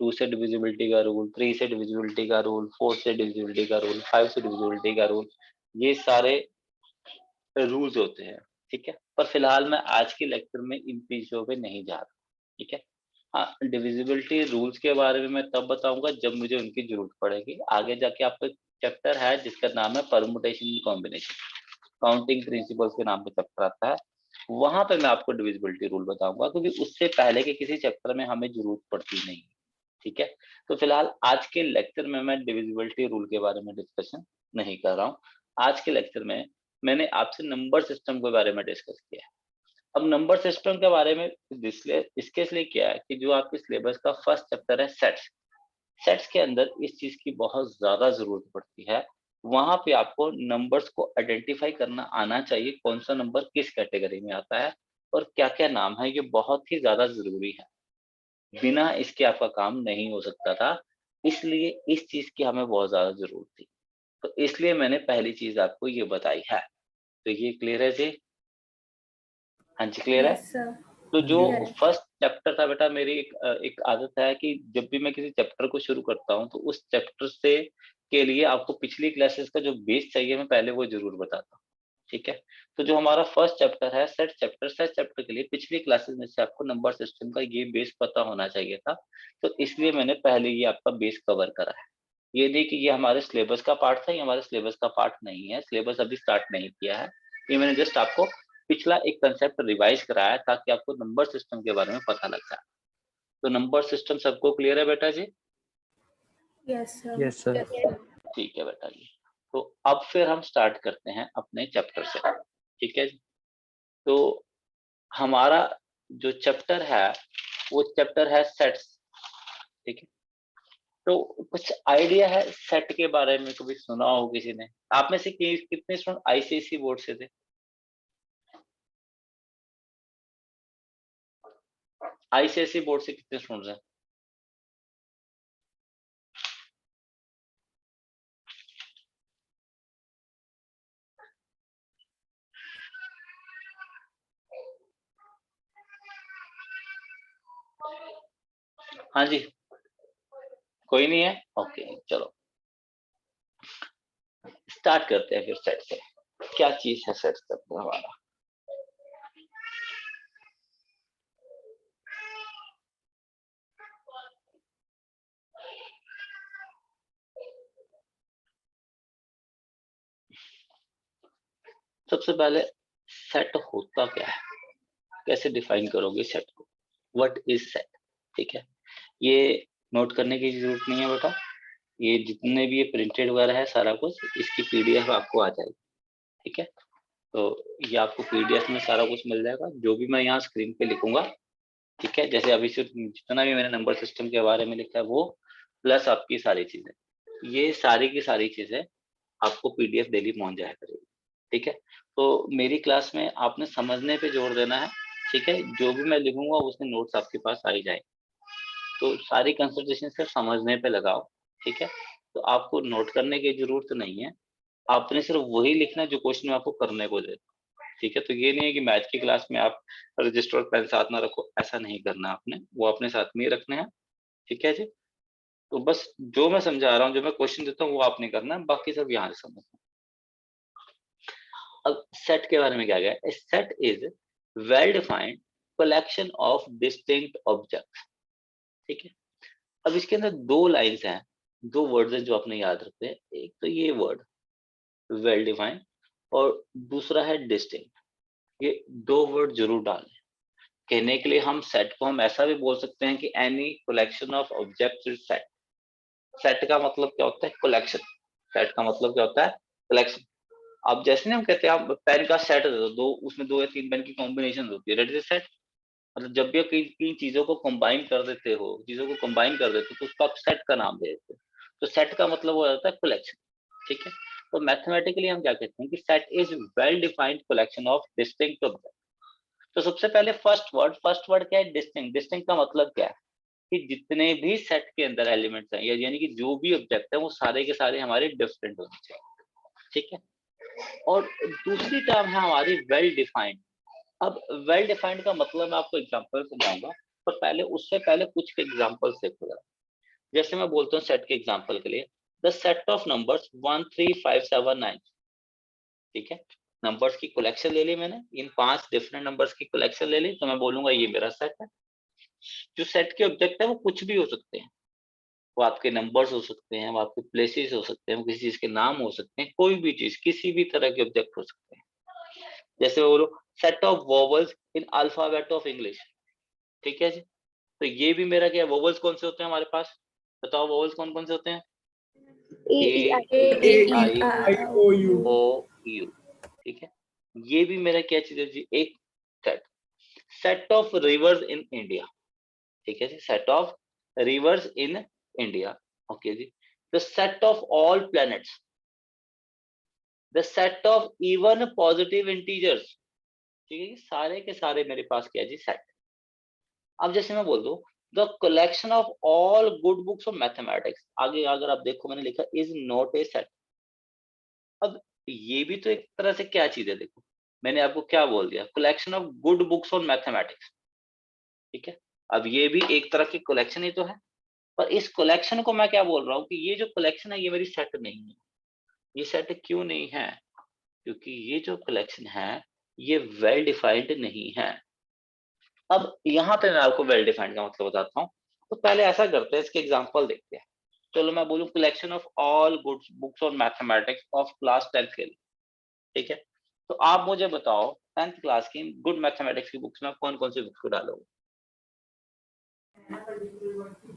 2 से डिविजिबिलिटी का रूल, 3 से डिविजिबिलिटी का रूल, 4 से डिविजिबिलिटी का रूल, 5 से डिविजिबिलिटी का रूल, ये सारे रूल्स होते हैं। ठीक है, पर फिलहाल मैं आज के लेक्चर में इन चीजों पे नहीं जा रहा। ठीक है, हाँ, डिविजिबिलिटी रूल्स के बारे में मैं तब बताऊंगा जब मुझे उनकी जरूरत पड़ेगी। आगे जाके आपका एक चैप्टर है जिसका नाम है परमुटेशन कॉम्बिनेशन, काउंटिंग प्रिंसिपल्स के नाम पे चैप्टर आता है, वहां पे मैं आपको डिविजिबिलिटी रूल बताऊंगा, क्योंकि उससे पहले के किसी चैप्टर में हमें जरूरत पड़ती नहीं। ठीक है, तो फिलहाल आज के लेक्चर में मैं डिविजिबिलिटी रूल के बारे में डिस्कशन नहीं कर रहा हूँ। आज के लेक्चर में मैंने आपसे नंबर सिस्टम के बारे में डिस्कस किया है। अब नंबर सिस्टम के बारे में इसके इसलिए किया है कि जो आपके सिलेबस का फर्स्ट चैप्टर है सेट्स, सेट्स के अंदर इस चीज की बहुत ज्यादा जरूरत पड़ती है। वहां पे आपको नंबर्स को आइडेंटिफाई करना आना चाहिए, कौन सा नंबर किस कैटेगरी में आता है और क्या क्या नाम है, ये बहुत ही ज्यादा जरूरी है। बिना इसके आपका काम नहीं हो सकता था, इसलिए इस चीज की हमें बहुत ज्यादा जरूरत थी। तो इसलिए मैंने पहली चीज आपको ये बताई है। तो ये क्लियर है जी? हाँ जी, क्लियर है। Yes, sir. तो जो Yes. फर्स्ट चैप्टर था बेटा, मेरी एक आदत है कि जब भी मैं किसी चैप्टर को शुरू करता हूँ तो उस चैप्टर से के लिए आपको पिछली क्लासेस का जो बेस चाहिए मैं पहले वो जरूर बताता हूँ। ठीक है, तो जो हमारा फर्स्ट चैप्टर है सेट चैप्टर, सेट चैप्टर के लिए पिछली क्लासेस में से आपको नंबर सिस्टम का ये बेस पता होना चाहिए था, तो इसलिए मैंने पहले ये आपका बेस कवर करा है। ये नहीं कि ये हमारे सिलेबस का पार्ट था, ये हमारे सिलेबस का पार्ट नहीं है, सिलेबस अभी स्टार्ट नहीं किया है। ये मैंने जस्ट आपको पिछला एक कंसेप्ट रिवाइज कराया ताकि आपको नंबर सिस्टम के बारे में पता लग जाए। तो नंबर सिस्टम सबको क्लियर है बेटा जी? Yes, sir. Yes, sir. ठीक है बेटा जी, तो अब फिर हम स्टार्ट करते हैं अपने चैप्टर से। ठीक है जी, तो हमारा जो चैप्टर है वो चैप्टर है सेट्स। ठीक है, तो कुछ आइडिया है सेट के बारे में, कभी सुना हो किसी ने? आप में से कितने स्टूडेंट आईसीएसई बोर्ड से थे? आईसीएसई बोर्ड से कितने स्टूडेंट्स हैं? हाँ जी, कोई नहीं है? ओके, चलो स्टार्ट करते हैं फिर सेट से। क्या चीज है सेट चैप्टर हमारा? सबसे पहले सेट होता क्या है, कैसे डिफाइन करोगे सेट को? What is set? ठीक है, ये नोट करने की जरूरत नहीं है बेटा, ये जितने भी ये प्रिंटेड वगैरह है सारा कुछ इसकी पीडीएफ आपको आ जाएगी। ठीक है, तो ये आपको पीडीएफ में सारा कुछ मिल जाएगा, जो भी मैं यहाँ स्क्रीन पे लिखूंगा। ठीक है, जैसे अभी सिर्फ जितना भी मैंने नंबर सिस्टम के बारे में लिखा है वो प्लस आपकी सारी चीजें, ये सारी की सारी चीजें आपको पीडीएफ डेली पहुंच जाया करेगी। ठीक है, तो मेरी क्लास में आपने समझने पे जोर देना है। ठीक है, जो भी मैं लिखूंगा उसमें नोट्स आपके पास आ ही जाए, तो सारी कंसंट्रेशन सिर्फ समझने पे लगाओ। ठीक है, तो आपको नोट करने की जरूरत नहीं है, आपने सिर्फ वही लिखना है जो क्वेश्चन में आपको करने को दे। ठीक है, तो ये नहीं है कि मैथ की क्लास में आप रजिस्टर और पेन साथ ना रखो, ऐसा नहीं करना आपने, वो अपने साथ में ही रखने हैं। ठीक है जी, तो बस जो मैं समझा रहा हूँ, जो मैं क्वेश्चन देता हूँ वो आपने करना है, बाकी सब यहाँ से समझना। अब सेट के बारे में क्या गया है, set is well defined collection of distinct objects. ठीक है, अब इसके अंदर दो लाइंस हैं, दो वर्ड्स हैं जो आपने याद रखते हैं। एक तो ये वर्ड वेल डिफाइंड और दूसरा है डिस्टिंक्ट, ये दो वर्ड जरूर डालें। कहने के लिए हम सेट को हम ऐसा भी बोल सकते हैं कि any collection of objects is set. Set का मतलब क्या होता है? कलेक्शन। सेट का मतलब क्या होता है? कलेक्शन। अब जैसे ना हम कहते हैं आप पेन का सेट दे दो, उसमें 2 या 3 पेन की कॉम्बिनेशन होती है, दैट इज सेट। मतलब जब भी आप तीन चीजों को कंबाइन कर देते हो, तो उसको आप सेट का नाम दे देते हो। तो सेट का मतलब हो जाता है कलेक्शन। ठीक है, तो मैथमेटिकली हम क्या कहते हैं कि set is well defined collection of distinct object. तो सबसे पहले फर्स्ट वर्ड क्या है? डिस्टिंक्ट। डिस्टिंक्ट का मतलब क्या है कि जितने भी सेट के अंदर एलिमेंट्स हैं, यानी कि जो भी ऑब्जेक्ट है वो सारे के सारे हमारे डिफरेंट होने चाहिए। ठीक है, और दूसरी टर्म है हमारी वेल डिफाइंड। अब वेल डिफाइंड का मतलब मैं आपको एग्जांपल समझाऊंगा, पर पहले उससे पहले कुछ एग्जांपल्स देखो जरा। जैसे मैं बोलता हूँ सेट के एग्जांपल के लिए, द सेट ऑफ नंबर्स 1 3 5 7 9। ठीक है, नंबर्स की कलेक्शन ले ली मैंने, इन 5 डिफरेंट नंबर्स की कलेक्शन ले ली, तो मैं बोलूंगा ये मेरा सेट है। जो सेट के ऑब्जेक्ट है वो कुछ भी हो सकते हैं, वो आपके नंबर्स हो सकते हैं, वो आपके प्लेसेस हो सकते हैं, वो किसी चीज के नाम हो सकते हैं, कोई भी चीज, किसी भी तरह के ऑब्जेक्ट हो सकते हैं। जैसे मैं बोलो set of vowels in alphabet of English. ठीक है जी, तो ये भी मेरा क्या है? वोवल्स कौन से होते हैं हमारे पास? बताओ वोवल्स कौन कौन से होते हैं? ए, आई, ओ, यू। ठीक है, ये भी मेरा क्या चीज है जी? एक set. Set of rivers in India. ठीक है जी, set of rivers in India. Okay जी, the set of all planets, the set of even positive integers. ठीक है, ये सारे के सारे मेरे पास क्या है जी? सेट। अब जैसे मैं बोल दूं the collection of all good books of mathematics, आगे अगर आप देखो मैंने लिखा इज नॉट ए सेट। अब ये भी तो एक तरह से क्या चीज है? देखो मैंने आपको क्या बोल दिया, collection of good books on mathematics. ठीक है, अब ये भी एक तरह की कलेक्शन ही तो है, पर इस कलेक्शन को मैं क्या बोल रहा हूँ कि ये जो कलेक्शन है ये मेरी सेट नहीं है। ये सेट क्यों नहीं है? क्योंकि ये जो कलेक्शन है ये वेल डिफाइंड नहीं है। अब यहाँ पे मैं आपको वेल डिफाइंड का मतलब बताता हूँ। तो पहले ऐसा करते हैं, इसके एग्जांपल देखते हैं। चलो मैं बोलूँ collection of all good books on mathematics of class 10th के लिए। ठीक है, तो आप मुझे बताओ 10th क्लास की गुड मैथमेटिक्स की बुक्स में कौन कौन सी बुक्स को डालोगे?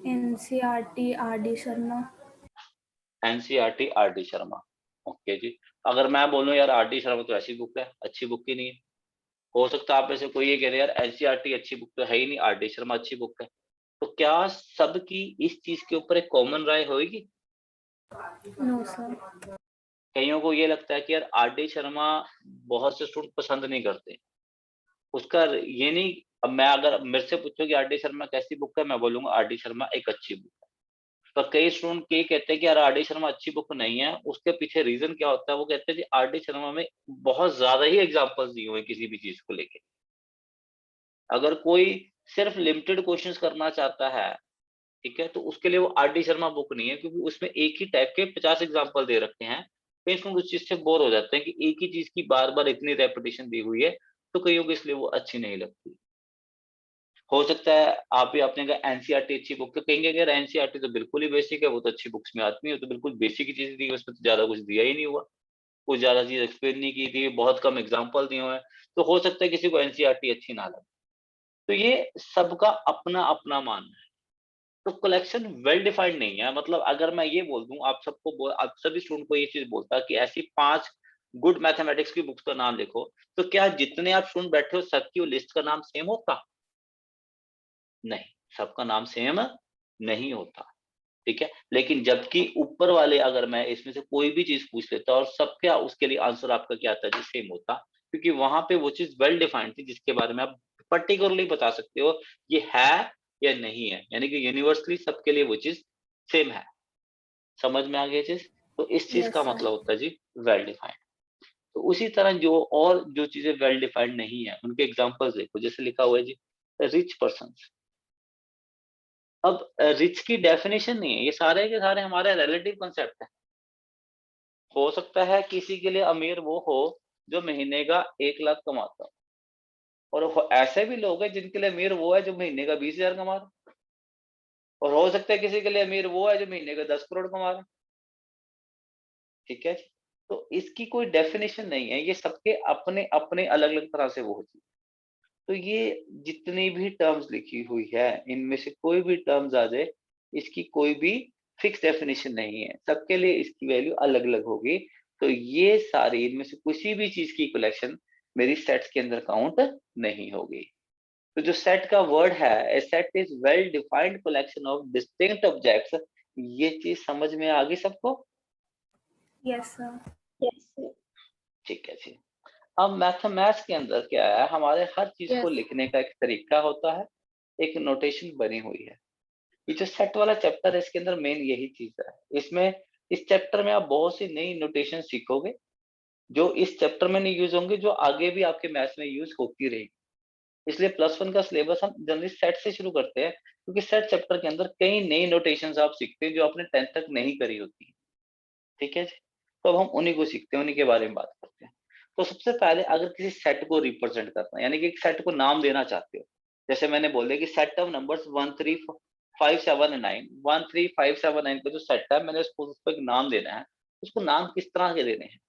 NCERT RD Sharma. NCERT RD Sharma. Okay जी, अगर मैं बोलूं यार आरडी शर्मा तो ऐसी बुक है, अच्छी बुक ही नहीं है। हो सकता है आप में से कोई ये कह रहे यार एनसीईआरटी अच्छी बुक तो है ही नहीं, आरडी शर्मा अच्छी बुक है। तो क्या सबकी इस चीज के ऊपर एक कॉमन राय होगी? No sir. कईयों को ये लगता है कि यार आरडी शर्मा बहुत से स्टूडेंट पसंद नहीं करते। उसका ये नहीं, अब मैं अगर मेरे से पूछो कि आरडी शर्मा कैसी बुक है, मैं बोलूंगा आरडी शर्मा एक अच्छी बुक है। पर कई स्टूडेंट ये कहते हैं कि यार आरडी शर्मा अच्छी बुक नहीं है, उसके पीछे रीजन क्या होता है? वो कहते हैं कि आरडी शर्मा में बहुत ज्यादा ही एग्जांपल्स दिए हुए हैं किसी भी चीज को लेके। अगर कोई सिर्फ लिमिटेड क्वेश्चंस करना चाहता है, ठीक है, तो उसके लिए वो आरडी शर्मा बुक नहीं है, क्योंकि उसमें एक ही टाइप के 50 एग्जांपल दे रखे हैं। कई स्टूडेंट उस चीज से बोर हो जाते हैं कि एक ही चीज की बार बार इतनी रेपिटेशन दी हुई है, तो कईयों को इसलिए वो अच्छी नहीं लगती। हो सकता है आप भी आपने कहा एनसीईआरटी अच्छी बुक है, कहेंगे अगर एनसीईआरटी तो बिल्कुल ही बेसिक है, वो तो अच्छी बुक्स में आती है, तो बिल्कुल बेसिक ही चीज दी है, उसमें तो ज्यादा कुछ दिया ही नहीं हुआ, कुछ ज्यादा चीज एक्सप्लेन नहीं की थी, बहुत कम एग्जांपल दिए हुए हैं। तो हो सकता है किसी को एनसीईआरटी अच्छी ना लगे। तो ये सबका अपना अपना मानना है। तो कलेक्शन वेल डिफाइंड नहीं है। मतलब अगर मैं ये बोल दूं आप सभी स्टूडेंट को ये चीज बोलता कि ऐसी 5 गुड मैथमेटिक्स की बुक्स का नाम लिखो, तो क्या जितने आप स्टूडेंट बैठे हो सबकी लिस्ट का नाम सेम होता? नहीं, सबका नाम सेम नहीं होता। ठीक है, लेकिन जबकि ऊपर वाले अगर मैं इसमें से कोई भी चीज पूछ लेता और सबके उसके लिए आंसर आपका क्या आता है? सेम होता, क्योंकि वहां पे वो चीज वेल डिफाइंड थी जिसके बारे में आप पर्टिकुलरली बता सकते हो ये है या नहीं है, यानी कि यूनिवर्सली सबके लिए वो चीज सेम है। समझ में आ गई चीज? तो इस चीज यस का सर। मतलब होता है जी वेल डिफाइंड। तो उसी तरह जो चीजें वेल डिफाइंड नहीं है उनके एग्जांपल्स देखो। जैसे लिखा हुआ है जी रिच पर्सन। अब रिच की डेफिनेशन नहीं है, ये सारे के सारे हमारे रिलेटिव कंसेप्ट है। हो सकता है किसी के लिए अमीर वो हो जो महीने का 1 लाख कमाता हो, और ऐसे भी लोग हैं जिनके लिए अमीर वो है जो महीने का 20,000 कमा रहा है, और हो सकता है किसी के लिए अमीर वो है जो महीने का 10 करोड़ कमा रहा है। ठीक है, तो इसकी कोई डेफिनेशन नहीं है, ये सबके अपने अपने अलग अलग तरह से वो होती है। तो ये जितनी भी टर्म्स लिखी हुई है इनमें से कोई भी टर्म्स आ जाए, इसकी कोई भी फिक्स डेफिनेशन नहीं है, सबके लिए इसकी वैल्यू अलग अलग होगी। तो ये सारी इनमें से किसी भी चीज की कलेक्शन मेरी सेट्स के अंदर काउंट नहीं होगी। तो जो सेट का वर्ड है, a set is well defined collection of distinct objects, ये चीज समझ में आ गई सबको? Yes, sir. Yes, sir. ठीक है जी। अब मैथमेटिक्स के अंदर क्या है, हमारे हर चीज को Yes. लिखने का एक तरीका होता है, एक नोटेशन बनी हुई है। ये जो सेट वाला चैप्टर है इसके अंदर मेन यही चीज है। इसमें इस चैप्टर में आप बहुत सी नई नोटेशन सीखोगे जो इस चैप्टर में नहीं यूज होंगे, जो आगे भी आपके मैथ्स में यूज होती रहेगी। इसलिए +1 का सिलेबस हम जनरली सेट से शुरू करते हैं, क्योंकि सेट चैप्टर के अंदर कई नई नोटेशंस आप सीखते हैं जो आपने 10th तक नहीं करी होती है। ठीक है जी। तो अब हम उन्हीं को सीखते हैं, उन्हीं के बारे में बात करते हैं। तो सबसे पहले अगर किसी सेट को रिप्रेजेंट करना है, यानी कि एक सेट को नाम देना चाहते हो, जैसे मैंने बोल कि सेट ऑफ नंबर्स 1 3 5 7 9, 1 3 5 7 9 का जो सेट है, मैंने उसको एक नाम देना है। उसको नाम किस तरह के देने हैं?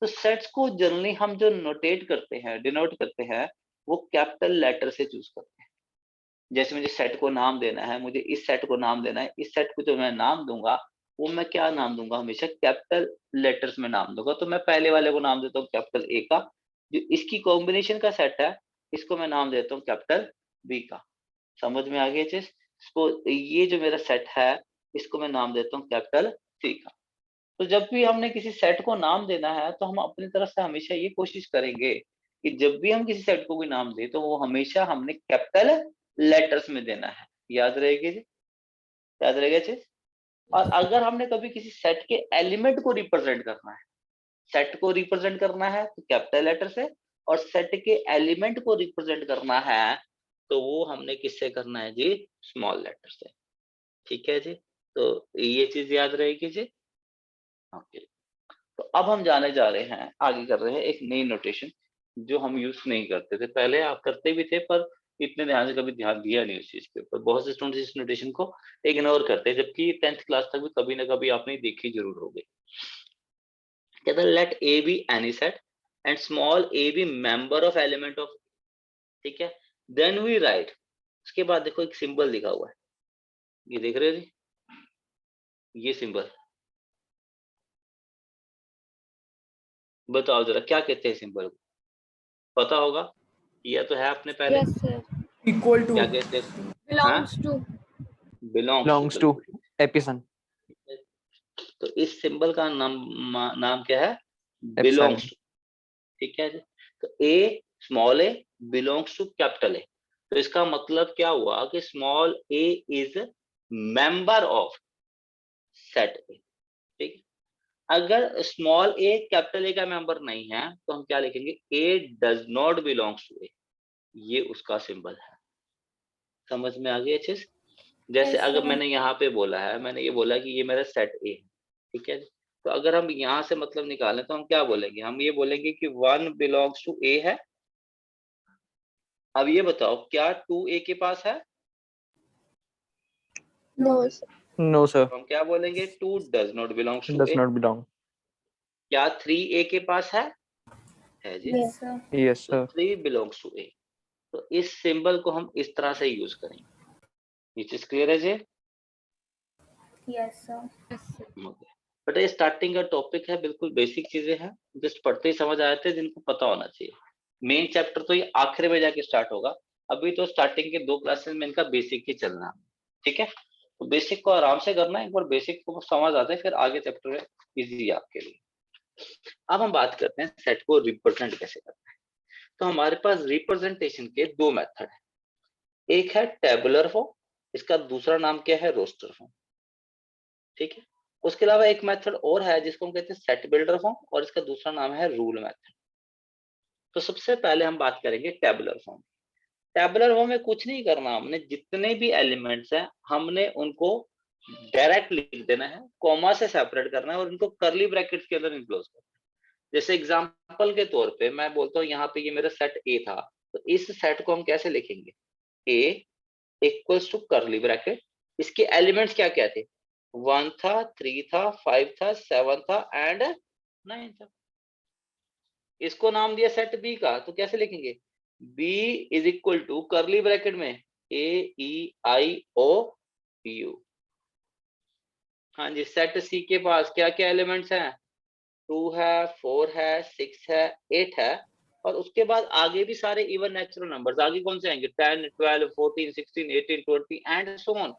तो सेट्स को जनरली हम जो नोटेट करते हैं, डिनोट करते हैं, वो कैपिटल लेटर से चूज करते हैं। जैसे मुझे सेट को नाम देना है, मुझे इस सेट को नाम देना है, इस सेट को जो मैं नाम दूंगा वो मैं क्या नाम दूंगा, हमेशा कैपिटल लेटर्स में नाम दूंगा। तो मैं पहले वाले को नाम देता हूँ कैपिटल ए का, जो इसकी कॉम्बिनेशन का सेट है इसको मैं नाम देता हूँ कैपिटल बी का। समझ में आ गई चीज? इसको, ये जो मेरा सेट है इसको मैं नाम देता हूँ कैपिटल सी का। तो जब भी हमने किसी सेट को नाम देना है तो हम अपनी तरफ से हमेशा ये कोशिश करेंगे कि जब भी हम किसी सेट को भी नाम दे तो वो हमेशा हमने कैपिटल लेटर्स में देना है। याद रहेगी जी? याद रहेगा चीज? और अगर हमने कभी किसी सेट के एलिमेंट को रिप्रेजेंट करना है, सेट को रिप्रेजेंट करना है तो कैपिटल लेटर से, और सेट के एलिमेंट को रिप्रेजेंट करना है तो वो हमने किससे करना है जी? स्मॉल लेटर से। ठीक है जी। तो ये चीज याद रहेगी जी। ओके। तो अब हम जाने जा रहे हैं, आगे कर रहे हैं एक नई नोटेशन जो हम यूज नहीं करते थे पहले। आप करते भी थे पर इतने ध्यान से कभी ध्यान दिया नहीं उस चीज के ऊपर। बहुत से स्टूडेंट्स इस नोटेशन को इग्नोर करते हैं, जबकि 10th क्लास तक भी कभी ना कभी आपने देखी जरूर होगी। कहता है let A B any set and small a b member of element of, ठीक है, देन वी राइट। उसके बाद देखो एक सिंबल लिखा हुआ है, ये देख रहे हो जी? ये सिंबल बताओ जरा क्या कहते हैं सिंबल को? पता होगा, ये तो है आपने पहले। Yes, sir. Equal to. क्या कहते हैं? Belongs to. belongs to एपिसन। तो इस सिंबल का नाम क्या है? Epsilon. Belongs to. ठीक है जी। तो a, small a belongs to capital A. तो इसका मतलब क्या हुआ कि small a is member of set A. ठीक है। अगर स्मॉल ए कैपिटल ए का मेंबर नहीं है तो हम क्या लिखेंगे? ए डज नॉट बिलोंग्स टू ए। ये उसका सिंबल है। समझ में आ गई चीज? जैसे Yes, अगर sir. मैंने यहाँ पे बोला है, मैंने ये बोला कि ये मेरा सेट ए है, ठीक है। तो अगर हम यहाँ से मतलब निकालें तो हम क्या बोलेंगे? हम ये बोलेंगे कि 1 बिलोंग्स टू ए है। अब ये बताओ क्या 2 ए के पास है? No, sir. नो सर, तो हम क्या बोलेंगे? 2 does not belongs to does A. Not belong. क्या 3 ए के पास है? है जी। Yes, sir. यस तो सर। 3 belongs to A. तो इस सिंबल को हम इस तरह से यूज करेंगे। ये चीज क्लियर है जी? Yes, sir. बट ये स्टार्टिंग का टॉपिक है, बिल्कुल बेसिक चीजें हैं, जस्ट पढ़ते ही समझ आते हैं, जिनको पता होना चाहिए। मेन चैप्टर तो ये आखिर में जाके स्टार्ट होगा, अभी तो स्टार्टिंग के 2 क्लासेस में इनका बेसिक ही चलना है। ठीक है। तो बेसिक को आराम से करना है, एक बार बेसिक को समझ आता है फिर आगे चैप्टर में इजी है आपके लिए। अब हम बात करते हैं सेट को रिप्रेजेंट कैसे करना है। तो हमारे पास रिप्रेजेंटेशन के 2 मेथड है। एक है टेबुलर फॉर्म, इसका दूसरा नाम क्या है? Roster form. ठीक है। उसके अलावा एक मेथड और है जिसको हम कहते हैं सेट बिल्डर फॉर्म, और इसका दूसरा नाम है रूल मेथड। तो सबसे पहले हम बात करेंगे टेबुलर फॉर्म। टेबुलर फॉर्म में कुछ नहीं करना, हमने जितने भी एलिमेंट्स हैं हमने उनको डायरेक्ट लिख देना है, कॉमा से सेपरेट करना है और उनको कर्ली ब्रैकेट्स के अंदर इनक्लोज करना है। जैसे एग्जांपल के तौर पे मैं बोलता हूँ यहाँ पे ये मेरा सेट ए था, तो इस सेट को हम कैसे लिखेंगे? ए इक्वल्स टू कर्ली ब्रैकेट, इसके एलिमेंट्स क्या क्या थे? 1 था, 3 था, 5 था, 7 था एंड 9 था। इसको नाम दिया सेट बी का, तो कैसे लिखेंगे? B is equal to curly bracket में AEIOU। हाँ जी, सेट सी के पास क्या क्या एलिमेंट्स हैं? 2 है, 4 है, 6 है, 8 है, और उसके बाद आगे भी सारे इवन नेचुरल नंबर्स। आगे कौन से आएंगे? 10, 12, 14, 16, 18, 20 and so on.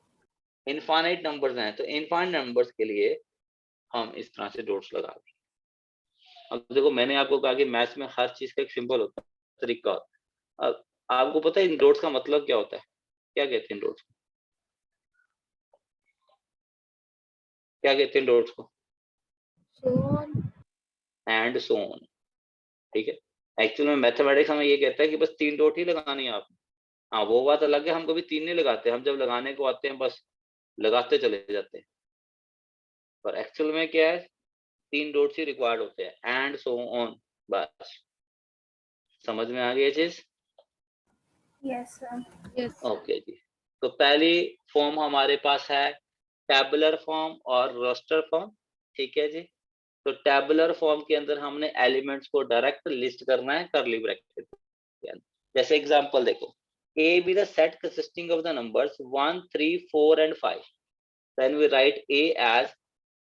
Infinite numbers हैं, तो इनफाइनाइट नंबर्स के लिए हम इस तरह से डॉट्स लगा दें। अब देखो, मैंने आपको कहा कि मैथ्स में हर चीज का एक सिंबल होता है, तरीका होता है। अब आपको पता है इन डॉट्स का मतलब क्या होता है? क्या कहते हैं डॉट्स को? क्या कहते हैं डॉट्स को? And so on. ठीक है, एक्चुअल में मैथमेटिक्स हमें ये कहता है कि बस 3 डॉट ही लगानी है आपने। हाँ, वो बात अलग है, हम कभी 3 नहीं लगाते, हम जब लगाने को आते हैं बस लगाते चले जाते हैं। पर एक्चुअल में क्या है, 3 डॉट्स ही रिक्वायर्ड होते हैं, एंड सो ऑन। बस समझ में आ गई ये चीज? Yes, sir. ओके जी। तो पहली फॉर्म हमारे पास है टैबुलर फॉर्म और रोस्टर फॉर्म। ठीक है जी। तो टैबुलर फॉर्म के अंदर हमने एलिमेंट्स को डायरेक्ट लिस्ट करना है करली ब्रैकेट के अंदर। जैसे एग्जांपल देखो, A be the set consisting of the numbers 1, 3, 4 and 5. Then we write A as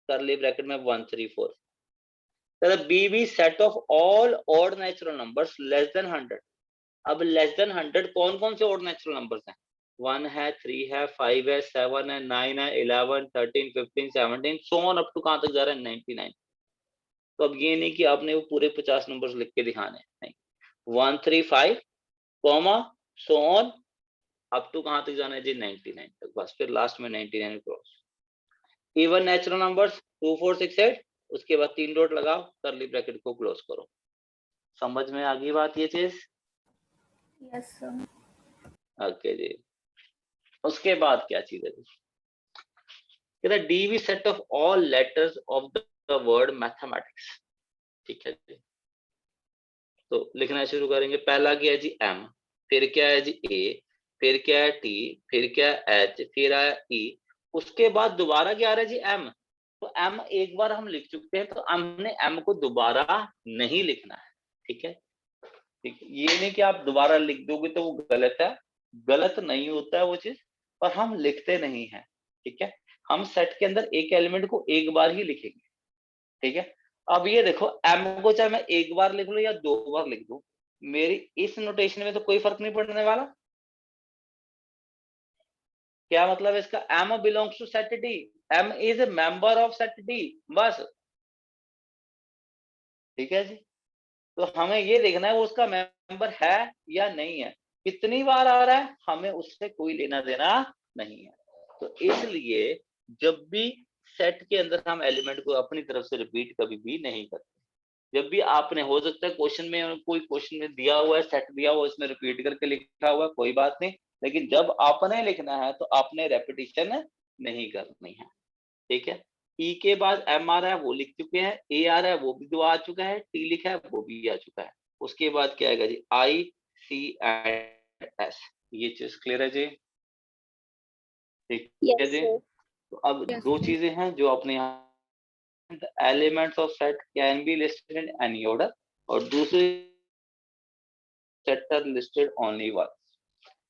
curly bracket में 1, 3, 4. The B be set of all odd natural numbers less than 100. अब लेस देन 100 कौन कौन से odd natural numbers हैं? 1 है, 3 है, 5 है, 7 है, 9 है, 11, 13, 15, 17 so on up to कहां तक जा रहा है? 99। तो अब ये नहीं कि आपने वो पूरे 50 नंबर्स लिख के दिखाने, नहीं। 1, 3, 5 comma so on up to कहां तक जाना है जी? 99 तक। बस फिर लास्ट में 99 क्रॉस। इवन नेचुरल नंबर्स 2, 4, 6, 8, उसके बाद 3 डॉट लगाओ, करली ब्रैकेट को क्लोज करो। समझ में आ गई बात ये चीज? Yes, sir. ओके जी। उसके बाद क्या चीज है? कहता है D V set of all letters of the word mathematics. ठीक है जी। तो लिखना शुरू करेंगे। पहला क्या है जी? एम, फिर क्या है जी? ए, फिर क्या है? टी, फिर क्या है? एच, फिर है ई, उसके बाद दोबारा क्या आ रहा है जी? एम। तो एम एक बार हम लिख चुके हैं, तो हमने एम को दोबारा नहीं लिखना है। ठीक है, ठीक है। ये नहीं कि आप दोबारा लिख दोगे तो वो गलत है, गलत नहीं होता है वो चीज, पर हम लिखते नहीं है। ठीक है, हम सेट के अंदर एक एलिमेंट को एक बार ही लिखेंगे। ठीक है, अब ये देखो, एम को चाहे मैं एक बार लिख लूं या 2 बार लिख दूं, मेरी इस नोटेशन में तो कोई फर्क नहीं पड़ने वाला। क्या मतलब है इसका? M belongs to set D, M is a member of set D, बस। ठीक है जी। तो हमें ये देखना है वो उसका मेंबर है या नहीं है, कितनी बार आ रहा है हमें उससे कोई लेना देना नहीं है। तो इसलिए जब भी सेट के अंदर हम एलिमेंट को अपनी तरफ से रिपीट कभी भी नहीं करते। जब भी आपने, हो सकता है क्वेश्चन में, कोई क्वेश्चन में दिया हुआ है, सेट दिया हुआ है, इसमें रिपीट करके लिखा हुआ है, कोई बात नहीं, लेकिन जब आपने लिखना है तो आपने रेपिटेशन नहीं करनी है। ठीक है, ई के बाद एम आ रहा है वो लिख चुके हैं, ए आ रहा है वो भी 2 आ चुका है, टी लिखा है वो भी आ चुका है। उसके बाद क्या आएगा जी? आई, सी एंड एस। ये चीज क्लियर है जी? ठीक है Yes, जी। sir. तो अब 2 चीजें हैं जो अपने यहाँ, the elements of set can be listed in any order, और दूसरी set are listed only once।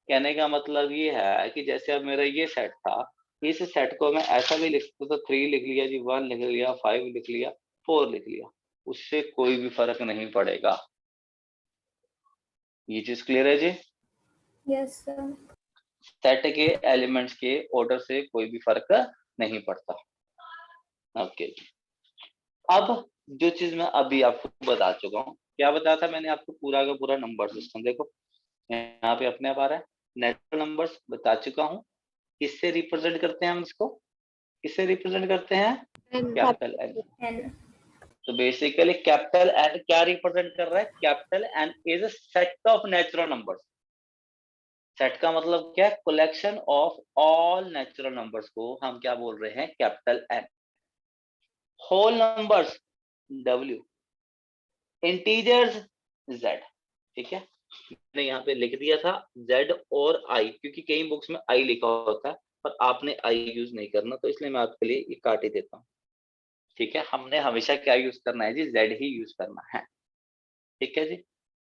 कहने का मतलब ये है कि जैसे अब मेरा ये सेट था, इस सेट को मैं ऐसा भी लिख सकता था, 3 लिख लिया जी, 1 लिख लिया, 5 लिख लिया, 4 लिख लिया, उससे कोई भी फर्क नहीं पड़ेगा। ये चीज क्लियर है जी? Yes, sir. सेट के एलिमेंट्स के ऑर्डर से कोई भी फर्क नहीं पड़ता। ओके, अब जो चीज मैं अभी आपको बता चुका हूँ, क्या बताया था मैंने आपको? पूरा का पूरा नंबर सिस्टम। देखो यहाँ पे अपने आप आ रहा है, नेचुरल नंबर्स बता चुका हूँ। किससे रिप्रेजेंट करते हैं हम इसको? किससे रिप्रेजेंट करते हैं? Capital N. N. तो बेसिकली कैपिटल एन क्या रिप्रेजेंट कर रहा है? Capital N is a set of natural numbers. Set का मतलब क्या है? Collection of all natural numbers को हम क्या बोल रहे हैं? Capital N. Whole numbers W, integers Z। ठीक है, मैंने यहाँ पे लिख दिया था Z और I, क्योंकि कई बुक्स में I लिखा होता है, पर आपने I यूज नहीं करना, तो इसलिए मैं आपके लिए ये काट ही देता हूँ। ठीक है, हमने हमेशा क्या यूज करना है जी? Z ही यूज करना है। ठीक है जी।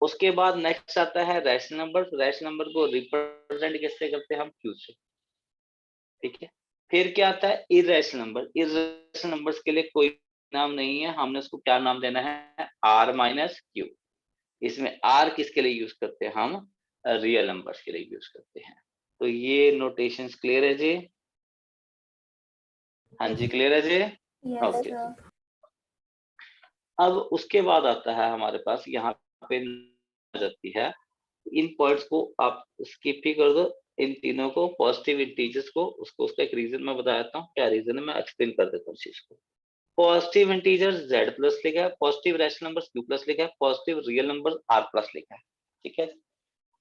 उसके बाद नेक्स्ट आता है रैशनल नंबर। रैशनल नंबर को रिप्रेजेंट किससे करते हैं हम? क्यू से, ठीक है। फिर क्या आता है? Irrational number. इरेशनल नंबर्स के लिए कोई नाम नहीं है, हमने उसको क्या नाम देना है? R minus Q. इसमें आर किसके लिए यूज करते हैं हम? रियल नंबर्स के लिए यूज करते हैं। तो ये नोटेशंस क्लियर है जी? हाँ जी, क्लियर है जी? Yes, okay. sir. अब उसके बाद आता है हमारे पास यहाँ पे आ जाती है, इन पॉइंट्स को आप स्किप ही कर दो, इन तीनों को, पॉजिटिव इंटीजर्स को, उसका एक रीजन मैं बता देता हूँ। क्या रीजन है मैं एक्सप्लेन कर देता हूँ चीज को। पॉजिटिव इंटीजर्स z प्लस लिखा है, positive rational numbers q plus लिखा है, positive real numbers r plus लिखा है, ठीक है।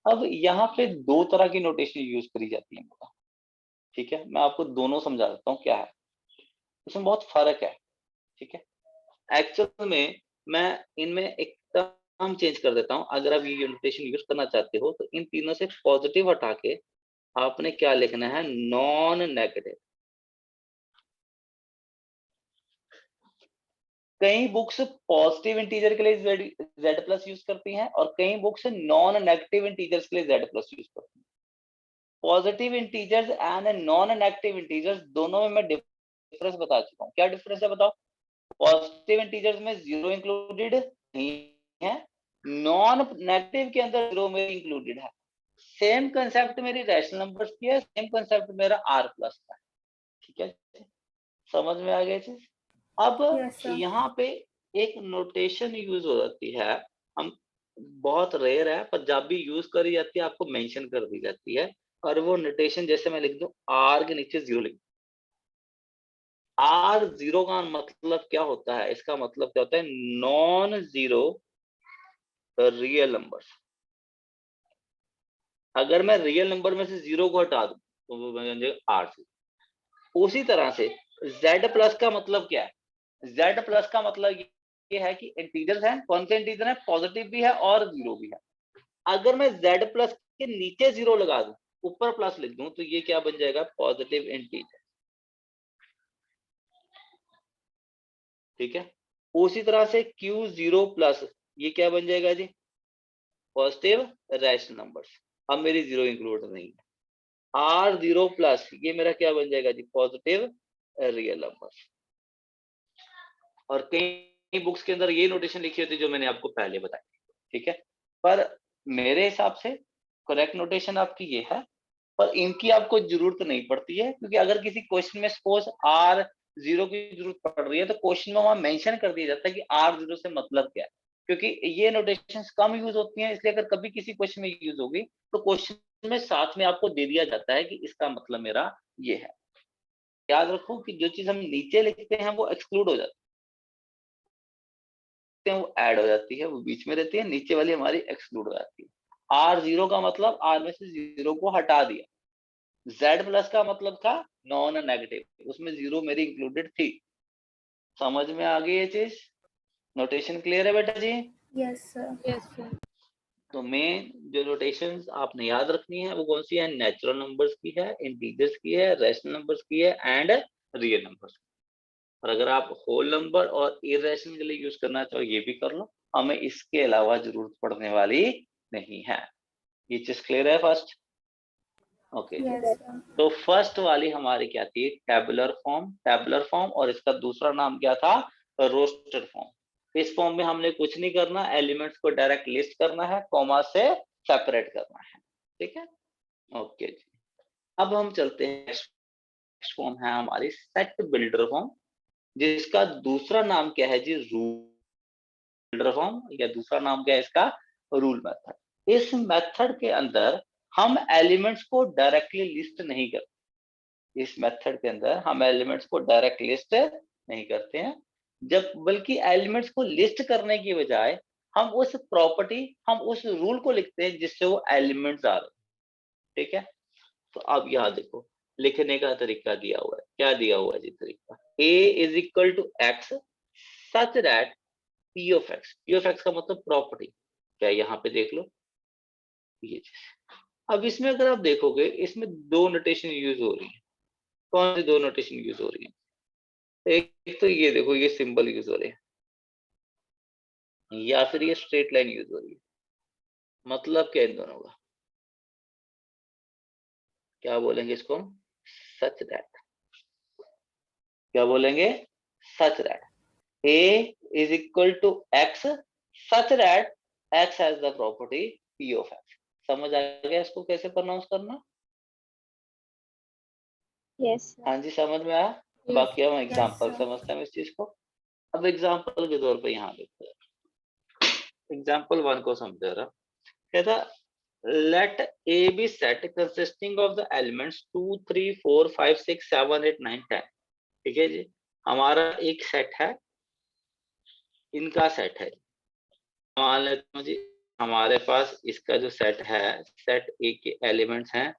अब यहाँ पे दो तरह की नोटेशन यूज करी जाती है, ठीक है। मैं आपको दोनों समझा देता हूँ क्या है, इसमें बहुत फर्क है, ठीक है। एक्चुअल में मैं इनमें एक टर्म चेंज कर देता हूँ। अगर आप ये नोटेशन यूज करना चाहते हो तो इन तीनों से पॉजिटिव हटा के आपने क्या लिखना है? Non negative. कई बुक्स पॉजिटिव इंटीजर के लिए z प्लस यूज करती हैं और कई बुक्स नॉन नेगेटिव इंटीजर्स के लिए z प्लस यूज करती हैं। Positive integers and non negative integers दोनों में मैं डिफरेंस बता चुका हूँ। क्या डिफरेंस है बताओ? पॉजिटिव इंटीजर्स में जीरो इंक्लूडेड नहीं है, नॉन नेगेटिव के अंदर जीरो में इंक्लूडेड है। सेम कंसेप्ट मेरी रैशनल नंबर्स की है, सेम कंसेप्ट मेरा r प्लस का है, ठीक है। समझ में आ गया चीज? अब Yes, sir. यहाँ पे एक नोटेशन यूज हो जाती है, हम बहुत रेयर है, पर जब भी यूज करी जाती है आपको मेंशन कर दी जाती है। और वो नोटेशन जैसे मैं लिख दूं r के नीचे जीरो लिख, आर जीरो का मतलब क्या होता है? इसका मतलब क्या होता है? Non zero real number. अगर मैं रियल नंबर में से जीरो को हटा दूं तो वो बन जाएगा आर से। उसी तरह से z प्लस का मतलब क्या है? z प्लस का मतलब ये है कि इंटीजर्स हैं, कौन से इंटीजर है? पॉजिटिव भी है और जीरो भी है। अगर मैं z प्लस के नीचे जीरो लगा दूं, ऊपर प्लस लिख दूं, तो ये क्या बन जाएगा? पॉजिटिव इंटीजर, ठीक है। उसी तरह से q जीरो प्लस ये क्या बन जाएगा जी? Positive rational numbers. अब मेरी जीरो इंक्लूड नहीं है। r जीरो प्लस ये मेरा क्या बन जाएगा जी? Positive real numbers. और कई बुक्स के अंदर ये नोटेशन लिखी होती है जो मैंने आपको पहले बताई, ठीक है। पर मेरे हिसाब से करेक्ट नोटेशन आपकी ये है, पर इनकी आपको जरूरत नहीं पड़ती है, क्योंकि अगर किसी क्वेश्चन में सपोज r जीरो की जरूरत पड़ रही है तो क्वेश्चन में वहां मेंशन कर दिया जाता है कि r जीरो से मतलब क्या है, क्योंकि ये नोटेशंस कम यूज होती हैं। इसलिए अगर कभी किसी क्वेश्चन में यूज होगी तो क्वेश्चन में साथ में आपको दे दिया जाता है कि इसका मतलब मेरा ये है। याद रखो कि जो चीज हम नीचे लिखते हैं वो एक्सक्लूड हो जाती है, वो ऐड हो जाती है, वो बीच में रहती है, नीचे वाली हमारी एक्सक्लूड हो जाती है। r जीरो का मतलब r में से जीरो को हटा दिया, z प्लस का मतलब था नॉन नेगेटिव, उसमें जीरो मेरी इंक्लूडेड थी। समझ में आ गई ये चीज? नोटेशन क्लियर है बेटा जी? Yes, sir. Yes, sir. तो मेन जो नोटेशंस आपने याद रखनी है वो कौन सी है? नेचुरल नंबर्स की है, इंटीजर्स की है, रैशनल नंबर्स की है एंड रियल नंबर्स। और अगर आप होल नंबर और इरेशनल के लिए यूज करना चाहो ये भी कर लो, हमें इसके अलावा जरूरत पड़ने वाली नहीं है। ये चीज क्लियर है फर्स्ट? ओके। Yes, sir. तो फर्स्ट वाली हमारी क्या थी? Tabular form. टेबुलर फॉर्म, और इसका दूसरा नाम क्या था? Roasted form. इस फॉर्म में हमने कुछ नहीं करना, एलिमेंट्स को डायरेक्ट लिस्ट करना है, कॉमा से सेपरेट करना है, ठीक है। ओके जी। अब हम चलते हैं, नेक्स्ट फॉर्म है हमारी सेट बिल्डर फॉर्म, जिसका दूसरा नाम क्या है जी? रूल बिल्डर फॉर्म, या दूसरा नाम क्या है इसका? Rule method. इस मेथड के अंदर हम एलिमेंट्स को डायरेक्टली लिस्ट नहीं करते। इस मेथड के अंदर हम एलिमेंट्स को डायरेक्ट लिस्ट नहीं करते हैं, जब बल्कि एलिमेंट्स को लिस्ट करने की बजाय हम उस प्रॉपर्टी, हम उस रूल को लिखते हैं जिससे वो एलिमेंट्स आ रहे हैं, ठीक है। तो अब यहाँ देखो लिखने का तरीका दिया हुआ है। क्या दिया हुआ है जी तरीका? a is equal to x such that p of x, p of x का मतलब प्रॉपर्टी क्या? यहाँ पे देख लो ये चीज। अब इसमें अगर आप देखोगे इसमें दो नोटेशन यूज हो रही है। कौन सी दो नोटेशन यूज हो रही है? एक तो ये देखो, ये सिंबल यूज हो रहे हैं, या फिर ये स्ट्रेट लाइन यूज हो रही है। मतलब क्या इन दोनों का, क्या बोलेंगे इसको हम? Such that. क्या बोलेंगे? Such that a is equal to x such that x has the property p of x। समझ आ गया इसको कैसे प्रोनाउंस करना? Yes, sir. हाँ जी, समझ में आया। Yes. बाकी हम एग्जांपल sir. समझते हैं इस चीज को। अब एग्जांपल के तौर पे यहाँ देखते हैं। एग्जांपल 1 को समझा रहा, कहता let a be set consisting of the elements 2 3 4 5 6 7 8 9 10। ठीक है जी, हमारा एक सेट है, इनका सेट है। मान लेते हैं जी हमारे पास इसका जो सेट है, सेट ए के एलिमेंट्स हैं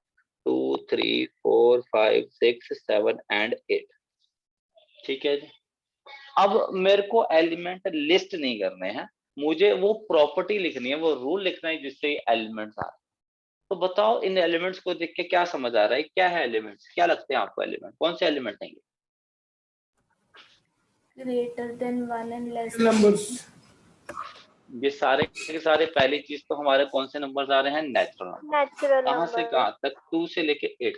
2 3 4 5 6 7 एंड 8। ठीक है जी, अब मेरे को एलिमेंट लिस्ट नहीं करने हैं, मुझे वो प्रॉपर्टी लिखनी है, वो रूल लिखना है जिससे ये एलिमेंट्स आ रहे हैं। तो बताओ इन एलिमेंट्स को देख के क्या समझ आ रहा है, क्या है एलिमेंट्स? क्या लगते हैं आपको एलिमेंट? कौन से एलिमेंट हैं ये? Greater than 1 and less than numbers। ये सारे के सारे पहली चीज तो हमारे कौन से नंबर्स आ रहे हैं? Natural number. नेचुरल कहाँ से नंबर। कहाँ तक? 2 से लेके 8।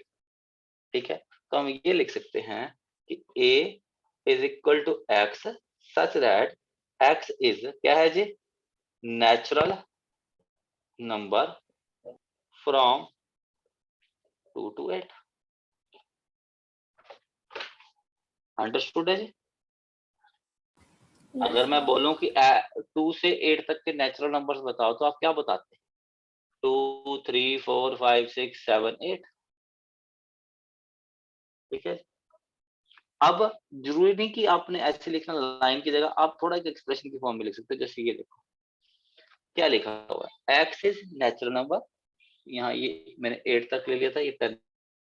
ठीक है, तो हम ये लिख सकते हैं कि a is equal to x such that x is क्या है जी? Natural number from 2 to 8। Understood है जी? Yes, अगर मैं sir. बोलूं कि 2 से 8 तक के नेचुरल नंबर्स बताओ तो आप क्या बताते हैं? 2 3 4 5 6 7 8। ठीक है, अब जरूरी नहीं कि आपने ऐसे लिखना लाइन की जगह, आप थोड़ा एक एक्सप्रेशन की फॉर्म में लिख सकते हो। जैसे ये देखो क्या लिखा हुआ है, x इज नेचुरल नंबर। यहाँ ये मैंने 8 तक ले लिया था, ये 10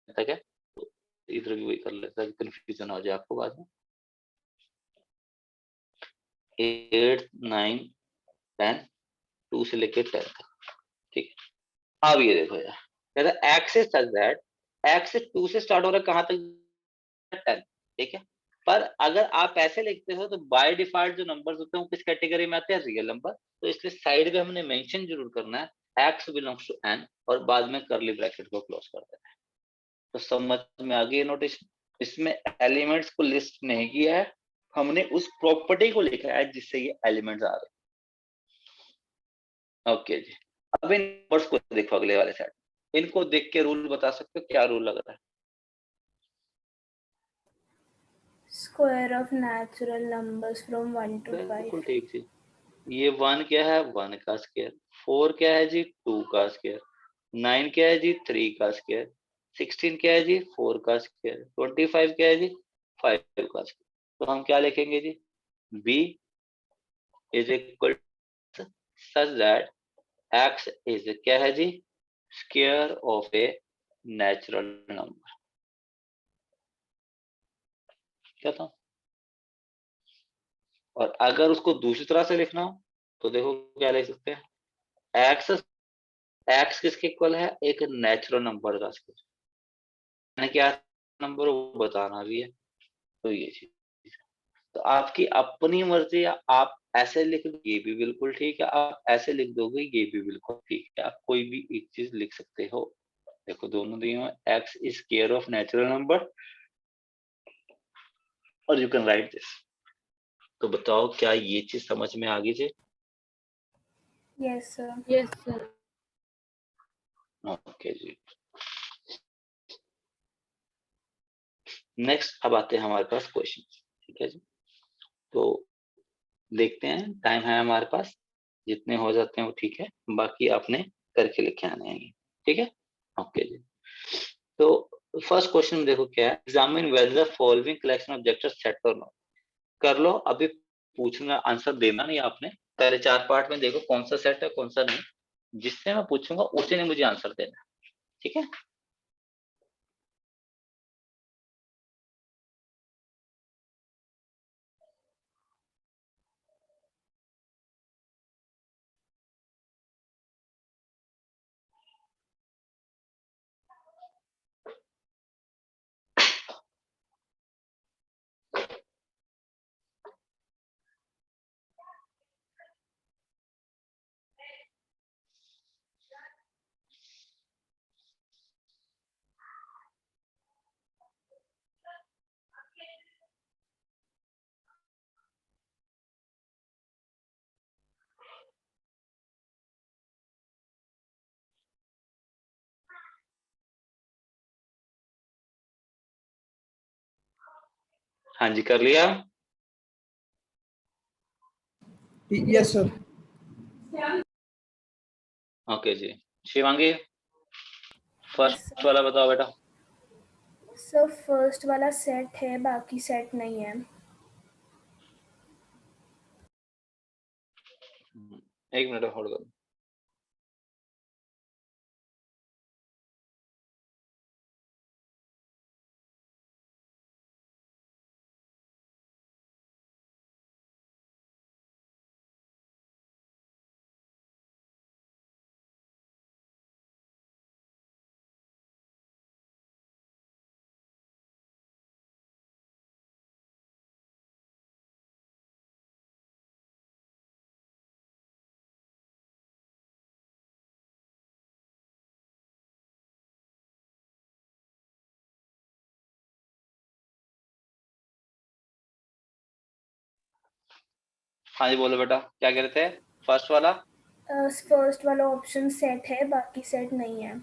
तक है, तो इधर भी वही कर लेता है, कंफ्यूजन हो जाए आपको बाद में। 8 9 10, 2 से लेके 10 तक। ठीक है, अब ये देखो यार, कहता है x is such that, x 2 से स्टार्ट हो रहा है कहाँ तक? 10। ठीक है, पर अगर आप ऐसे लिखते हो तो बाय डिफॉल्ट जो नंबर्स होते हैं वो किस कैटेगरी में आते हैं? Real number. तो इसलिए साइड में हमने मेंशन जरूर करना है x बिलोंग्स टू n और बाद में करली ब्रैकेट को क्लोज कर देना है। तो समझ में आ गई नोटेशन? इसमें एलिमेंट्स को लिस्ट नहीं किया है, हमने उस प्रॉपर्टी को लिखा है जिससे ये एलिमेंट्स आ रहे हैं। ओके जी, अब इन नंबर्स को देखो अगले वाले सेट, इनको देख के रूल बता सकते हो? क्या रूल लग रहा है? Square of natural numbers from 1 to 5. बिल्कुल ठीक जी। ये 1 क्या है? 1 का स्क्वायर। 4 क्या है जी? 2 का स्क्वायर। 9 क्या है जी? 3 का स्क्वायर। 16 क्या है जी? 4 का स्क्वायर। 25 क्या है जी? 5 का स्क्वायर। तो हम क्या लिखेंगे जी? b is equal such that x is क्या है जी? Square of a natural number. क्या था? और अगर उसको दूसरी तरह से लिखना हो तो देखो क्या लिख सकते हैं? x किसके इक्वल है? एक नेचुरल नंबर का स्क्वायर। क्या नंबर वो बताना भी है। तो ये चीज, तो आपकी अपनी मर्जी है, आप ऐसे लिख दो ये भी बिल्कुल ठीक है, आप ऐसे लिख दोगे ये भी बिल्कुल ठीक है, आप कोई भी एक चीज लिख सकते हो। देखो दोनों दिए हुए, x is square of natural number और यू कैन राइट दिस। तो बताओ क्या ये चीज समझ में आ गई जी? Yes, sir. Yes, sir. Okay जी, नेक्स्ट अब आते हैं हमारे पास क्वेश्चन। ठीक है जी, तो देखते हैं, टाइम है हमारे पास, जितने हो जाते हैं वो ठीक है, बाकी आपने करके लिखे आने हैं। ठीक है, ओके जी। तो फर्स्ट क्वेश्चन देखो क्या है, examine whether the following collection objects set और नॉट। कर लो, अभी पूछना आंसर देना नहीं आपने, पहले 4 पार्ट में देखो कौन सा सेट है कौन सा नहीं, जिससे मैं पूछूंगा उसी ने मुझे आंसर देना। ठीक है, हाँ जी, कर लिया। Yes sir. ओके जी, शिवांगी फर्स्ट sir. वाला बताओ बेटा। सर फर्स्ट वाला सेट है, बाकी सेट नहीं है। एक मिनट होल्ड करो। हाँ जी बोलो बेटा, क्या कह रहे थे? फर्स्ट वाला? फर्स्ट वाला ऑप्शन सेट है, बाकी सेट नहीं है।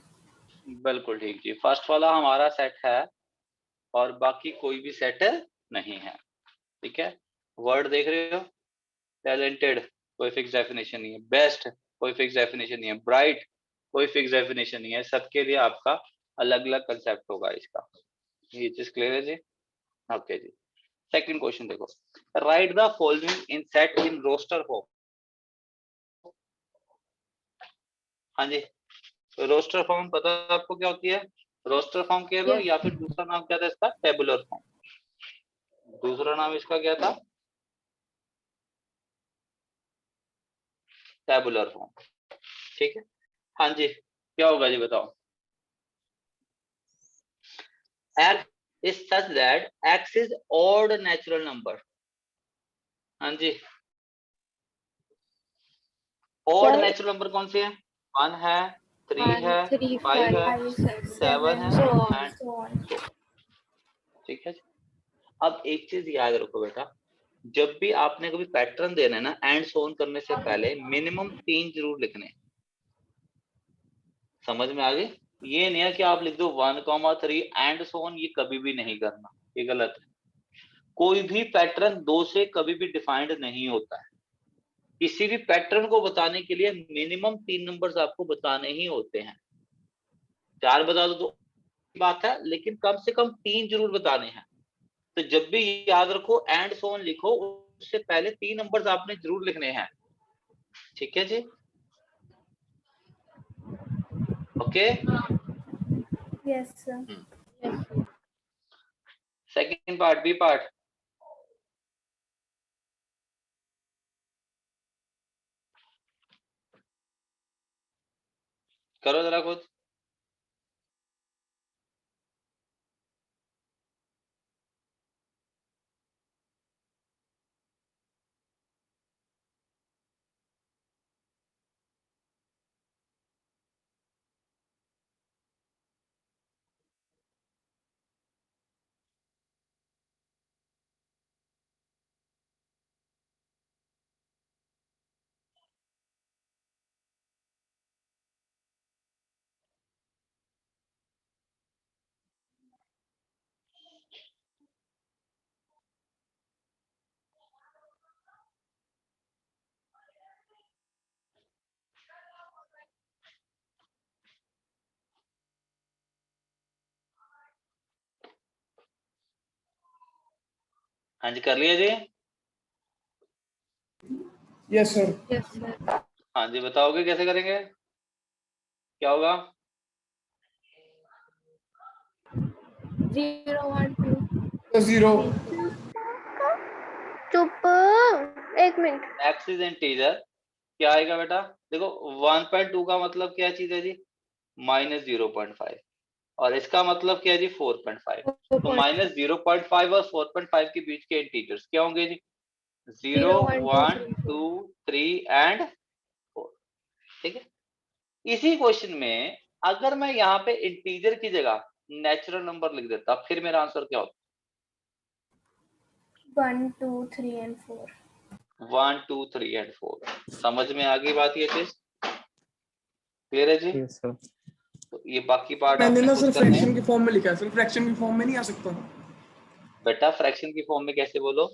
बिल्कुल ठीक जी, फर्स्ट वाला हमारा सेट है और बाकी कोई भी सेट नहीं है। ठीक है, वर्ड देख रहे हो, टैलेंटेड कोई फिक्स डेफिनेशन नहीं है, बेस्ट कोई फिक्स डेफिनेशन नहीं है, ब्राइट कोई फिक्स डेफिनेशन नहीं है, सबके लिए आपका अलग अलग कंसेप्ट होगा इसका। ये चीज क्लियर है जी? ओके जी, सेकंड क्वेश्चन देखो, write the following in set in roster form. हाँ जी, रोस्टर फॉर्म पता है आपको क्या होती है? रोस्टर फॉर्म कह लो या फिर दूसरा नाम क्या था इसका, टेबुलर फॉर्म। दूसरा नाम इसका क्या था? Tabular form. ठीक है, हाँ जी, क्या होगा जी बताओ? X is such that X is odd natural number। हाँ जी, odd natural number कौन से हैं? 1 है, 3 है, 5 है, 7 है एंड so on. ठीक है। अब एक चीज याद रखो बेटा, जब भी आपने कभी पैटर्न देना है ना, एंड सोन करने से पहले मिनिमम 3 जरूर लिखने हैं। समझ में आ गई? ये नहीं है कि आप लिख दो 1,3 एंड सोन, ये कभी भी नहीं करना, ये गलत है। कोई भी पैटर्न 2 से कभी भी डिफाइंड नहीं होता है। किसी भी पैटर्न को बताने के लिए मिनिमम 3 नंबर्स आपको बताने ही होते हैं। 4 बता दो तो बात है, लेकिन कम से कम 3 जरूर बताने हैं। तो जब भी याद रखो एंड सोन लिखो, उससे पहले 3 नंबर्स आपने जरूर लिखने हैं। ठीक है जी? Okay, Yes sir. Second part, b part. करो जरा खुद। हाँ जी, कर लिया जी? Yes sir. हाँ जी, बताओगे कैसे करेंगे? क्या होगा? 0 1 2 0 चुप, एक मिनट। एक्स इज इंटीजर, क्या आएगा बेटा? देखो 1.2 का मतलब क्या चीज है जी? -0.5, और इसका मतलब क्या है जी? 4.5। तो -0.5 और 4.5 के बीच के इंटीजर्स क्या होंगे जी? 0 1 2 3 एंड 4। ठीक है, इसी क्वेश्चन में अगर मैं यहाँ पे इंटीजर की जगह नेचुरल नंबर लिख देता, फिर मेरा आंसर क्या होता? 1 2 3 and 4. 1 2 3 एंड 4। समझ में आ गई बात? ये चीज क्लियर है जी? Yes sir. तो ये बाकी पार्ट मैंने आपने ना खुद सर करने हैं। फ्रैक्शन की फॉर्म में लिखा है सर, फ्रैक्शन की फॉर्म में नहीं आ सकता। बेटा फ्रैक्शन की फॉर्म में कैसे बोलो?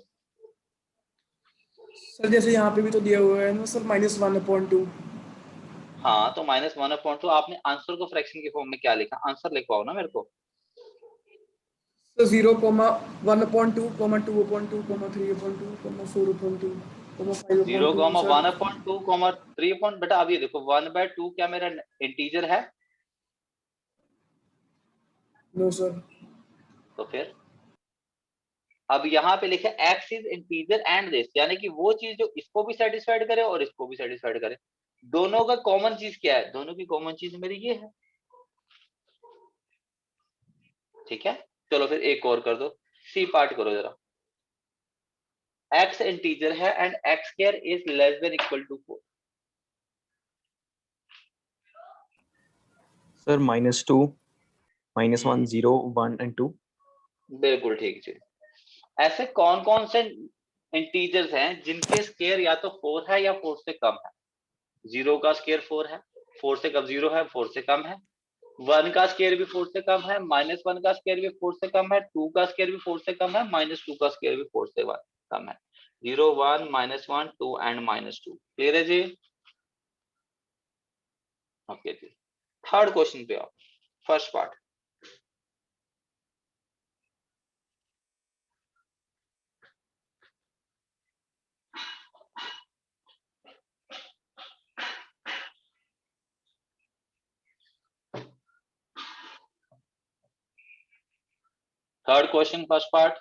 सर जैसे यहाँ पे भी तो दिया हुआ है ना सर, -1/2। हाँ तो -1/2। आपने आंसर को फ्रैक्शन की फॉर्म में क्या लिखा? आंसर लिखवाओ ना मेरे को। So 0, 1/2, 2/2, 3/2, 4/2, 0, 5/2 sir. 1/2, 3 बेटा अब ये देखो 1/2 क्या मेरा इंटीजर है? No sir. तो फिर अब यहाँ पे लिखा x is integer and this, यानी कि वो चीज जो इसको भी सेटिस्फाइड करे और इसको भी सेटिस्फाइड करे। दोनों का कॉमन चीज क्या है? दोनों की कॉमन चीज मेरी ये है। ठीक है, चलो फिर एक और कर दो, सी पार्ट करो जरा। x इंटीजर है and x square is less than equal to 4। Sir, -2, -1, 0, 1 and 2. बिल्कुल ठीक जी। ऐसे कौन कौन से इंटीजर्स हैं जिनके स्क्वायर या तो 4 है या 4 से कम है? 0 का स्क्वायर 4 है, 4 से कम 0 है, 4 से कम है। 1 का स्क्वायर भी 4 से कम है, -1 का स्क्वायर भी 4 से कम है, 2 का स्क्वायर भी 4 से कम है, -2 का स्क्वायर भी 4 से कम है। 0, 1, -1, 2 एंड -2। क्लियर है जी? ओके जी, थर्ड क्वेश्चन पे आओ, first part. Third question first part.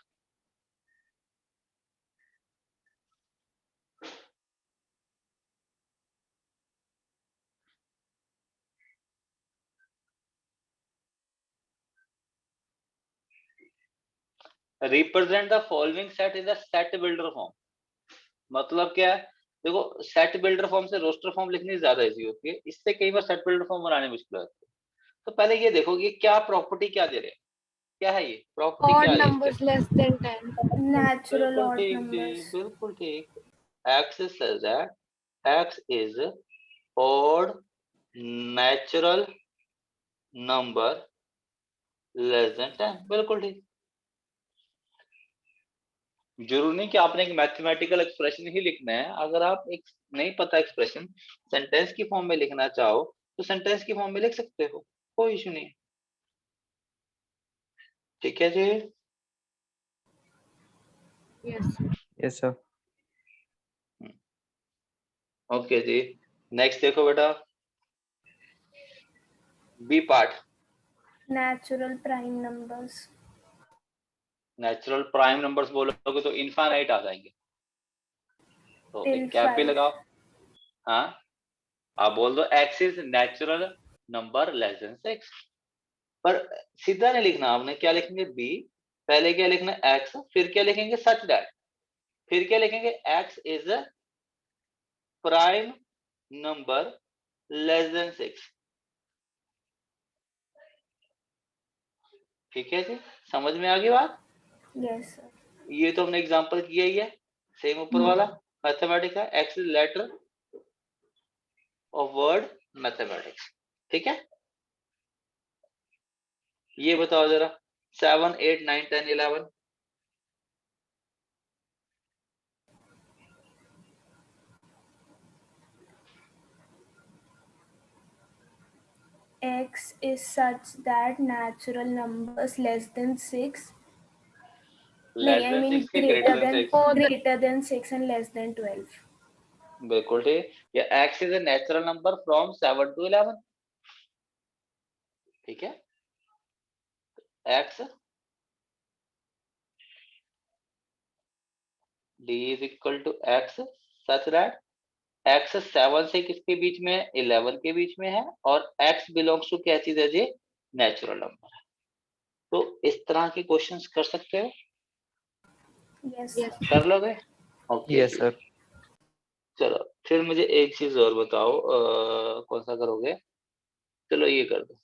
Represent the following set in the set builder form. मतलब क्या है? देखो सेट बिल्डर फॉर्म से रोस्टर फॉर्म लिखनी ज्यादा इजी होती है, इससे कई बार सेट बिल्डर फॉर्म बनाने मुश्किल होती है। तो पहले ये देखो ये क्या प्रॉपर्टी क्या दे रहे हैं, क्या है ये प्रॉपर्टी, Odd क्या है numbers less than 10. Natural बिल्कुल odd ठीक जी, numbers. बिल्कुल ठीक। x says that x is odd natural number less than 10। बिल्कुल ठीक। जरूरी नहीं कि आपने एक मैथमेटिकल एक्सप्रेशन ही लिखना है। अगर आप एक नहीं पता एक्सप्रेशन सेंटेंस की फॉर्म में लिखना चाहो तो सेंटेंस की फॉर्म में लिख सकते हो, कोई इशू नहीं। ठीक है जी। Yes. Yes, sir. ओके जी, नेक्स्ट देखो बेटा, B part. Natural prime numbers. Natural prime numbers बोलोगे तो इनफाइनाइट आ जाएंगे, तो Till एक कैप भी 5. लगाओ। हाँ आप बोल दो x is natural number less than 6, पर सीधा नहीं लिखना आपने, क्या लिखेंगे b, पहले क्या लिखना x, फिर क्या लिखेंगे सच दैट, फिर क्या लिखेंगे x is prime number less than 6। ठीक है जी, समझ में आ गई बात? Yes, sir. ये तो हमने एग्जांपल किया ही है, सेम ऊपर वाला मैथमेटिक्स का x is letter of word mathematics. ठीक है, ये बताओ जरा 7, 8, 9, 10, 11। X is such that natural numbers less than 6. Less I than mean 6 के greater than 6। greater than 6 and less than 12. बिल्कुल ठीक। या x is a natural number from 7 to 11। ठीक है, x d is equal to x such that x 7 से किसके बीच में है? 11 के बीच में है, और x बिलोंग्स टू क्या चीज है जी? नेचुरल नंबर है। तो इस तरह के क्वेश्चंस कर सकते हो, Yes. Yes. कर लोगे? ओके Yes, जी। sir. चलो फिर मुझे एक चीज और बताओ, कौन सा करोगे? चलो ये कर दो,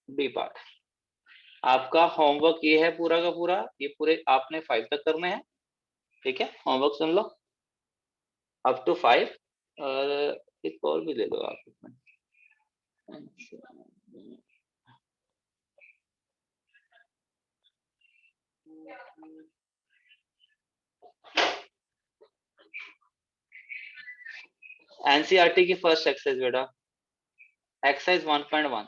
बी पार्ट। आपका होमवर्क ये है पूरा का पूरा, ये पूरे आपने 5 तक करने हैं। ठीक है, होमवर्क सुन लो अप टू 5, और एक और भी ले लो आप इसमें। एनसीईआरटी की फर्स्ट एक्सरसाइज बेटा, एक्सरसाइज 1.1,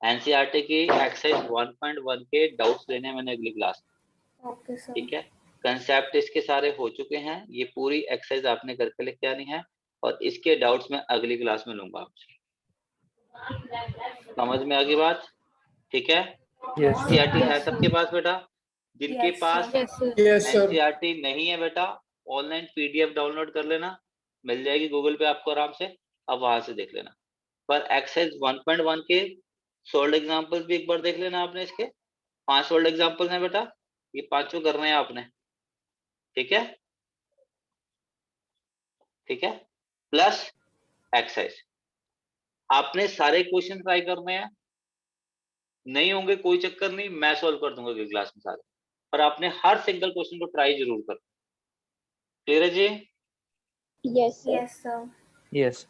एनसीईआरटी की एक्सरसाइज 1.1 के डाउट्स लेने हैं मैंने अगली क्लास में। Okay sir. ठीक है, कंसेप्ट इसके सारे हो चुके हैं, ये पूरी एक्सरसाइज आपने करके लेके आनी है और इसके डाउट्स मैं अगली क्लास में लूंगा आपसे। समझ में आ गई बात? ठीक है, Yes. एनसीईआरटी है सबके पास बेटा? जिनके Yes, पास sir. Yes, sir. Yes, sir. NCERT नहीं है बेटा, ऑनलाइन पीडीएफ डाउनलोड कर लेना, मिल जाएगी गूगल पे आपको आराम से, अब वहां से देख लेना। पर एक्सरसाइज 1.1 के सोल्ड एग्जांपल्स भी एक बार देख लेना आपने। इसके 5 सोल्ड एग्जांपल्स हैं बेटा, ये पांचों करने हैं आपने। ठीक है, ठीक है, प्लस एक्सरसाइज आपने सारे क्वेश्चन ट्राई करने हैं, नहीं होंगे कोई चक्कर नहीं, मैं सॉल्व कर दूंगा अगली क्लास में सारे, पर आपने हर सिंगल क्वेश्चन को ट्राई जरूर करना। क्लियर है जी? Yes, sir. Yes, sir. Yes.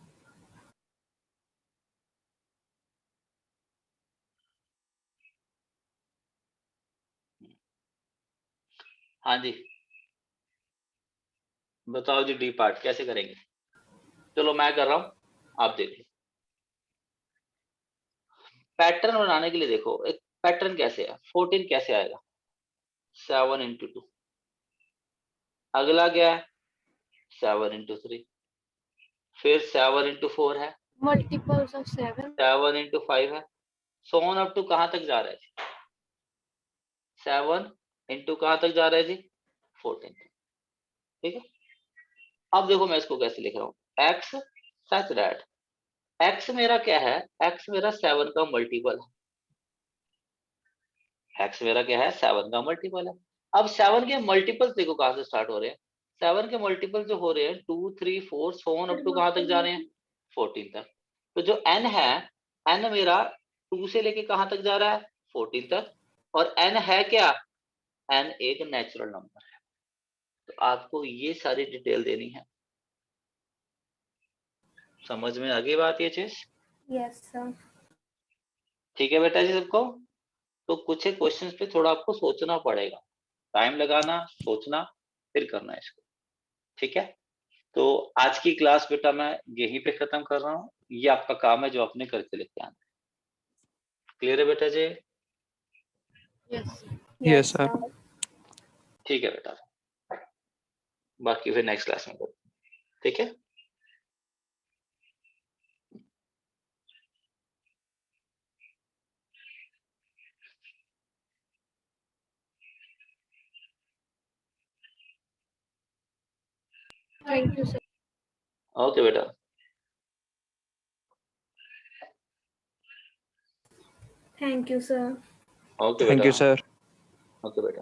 हाँ जी, बताओ जी, डी पार्ट कैसे करेंगे? चलो मैं कर रहा हूं, आप देखिए। पैटर्न बनाने के लिए देखो, एक पैटर्न कैसे है, 14 कैसे आएगा, 7 into 2, अगला क्या है 7 into 3, फिर 7 into 4 है, Multiples of 7. 7 into 5 है, so on up to कहां तक जा रहा है जी? 7 into कहां तक जा रहा है जी? 14। ठीक है, अब देखो मैं इसको कैसे लिख रहा हूं, x सच दैट x मेरा क्या है, x मेरा 7 का मल्टीपल है, x मेरा क्या है 7 का मल्टीपल है। अब 7 के मल्टीपल्स देखो कहां से स्टार्ट हो रहे हैं, 7 के मल्टीपल जो हो रहे हैं 2 3 4 सो ऑन अप टू कहां तक जा रहे हैं 14 तक। तो जो n है, n मेरा 2 से लेके कहां तक जा रहा है 14 तक, और n है क्या, n एक नेचुरल नंबर है। तो आपको ये सारी डिटेल देनी है। समझ में आ गई बात ये चीज? Yes, sir. ठीक है बेटा जी सबको? तो कुछ एक क्वेश्चंस पे थोड़ा आपको सोचना पड़ेगा, टाइम लगाना, सोचना, फिर करना है इसको। ठीक है, तो आज की क्लास बेटा मैं यहीं पे खत्म कर रहा हूँ, ये आपका काम है जो आपने करके लेके आना है। क्लियर है बेटा जी? Yes. Yes, sir. ठीक है बेटा, बाकी फिर नेक्स्ट क्लास में करो। ठीक है, Thank you, sir. ओके बेटा। Thank you, sir. Okay Thank बेटा। you, sir. ओके बेटा।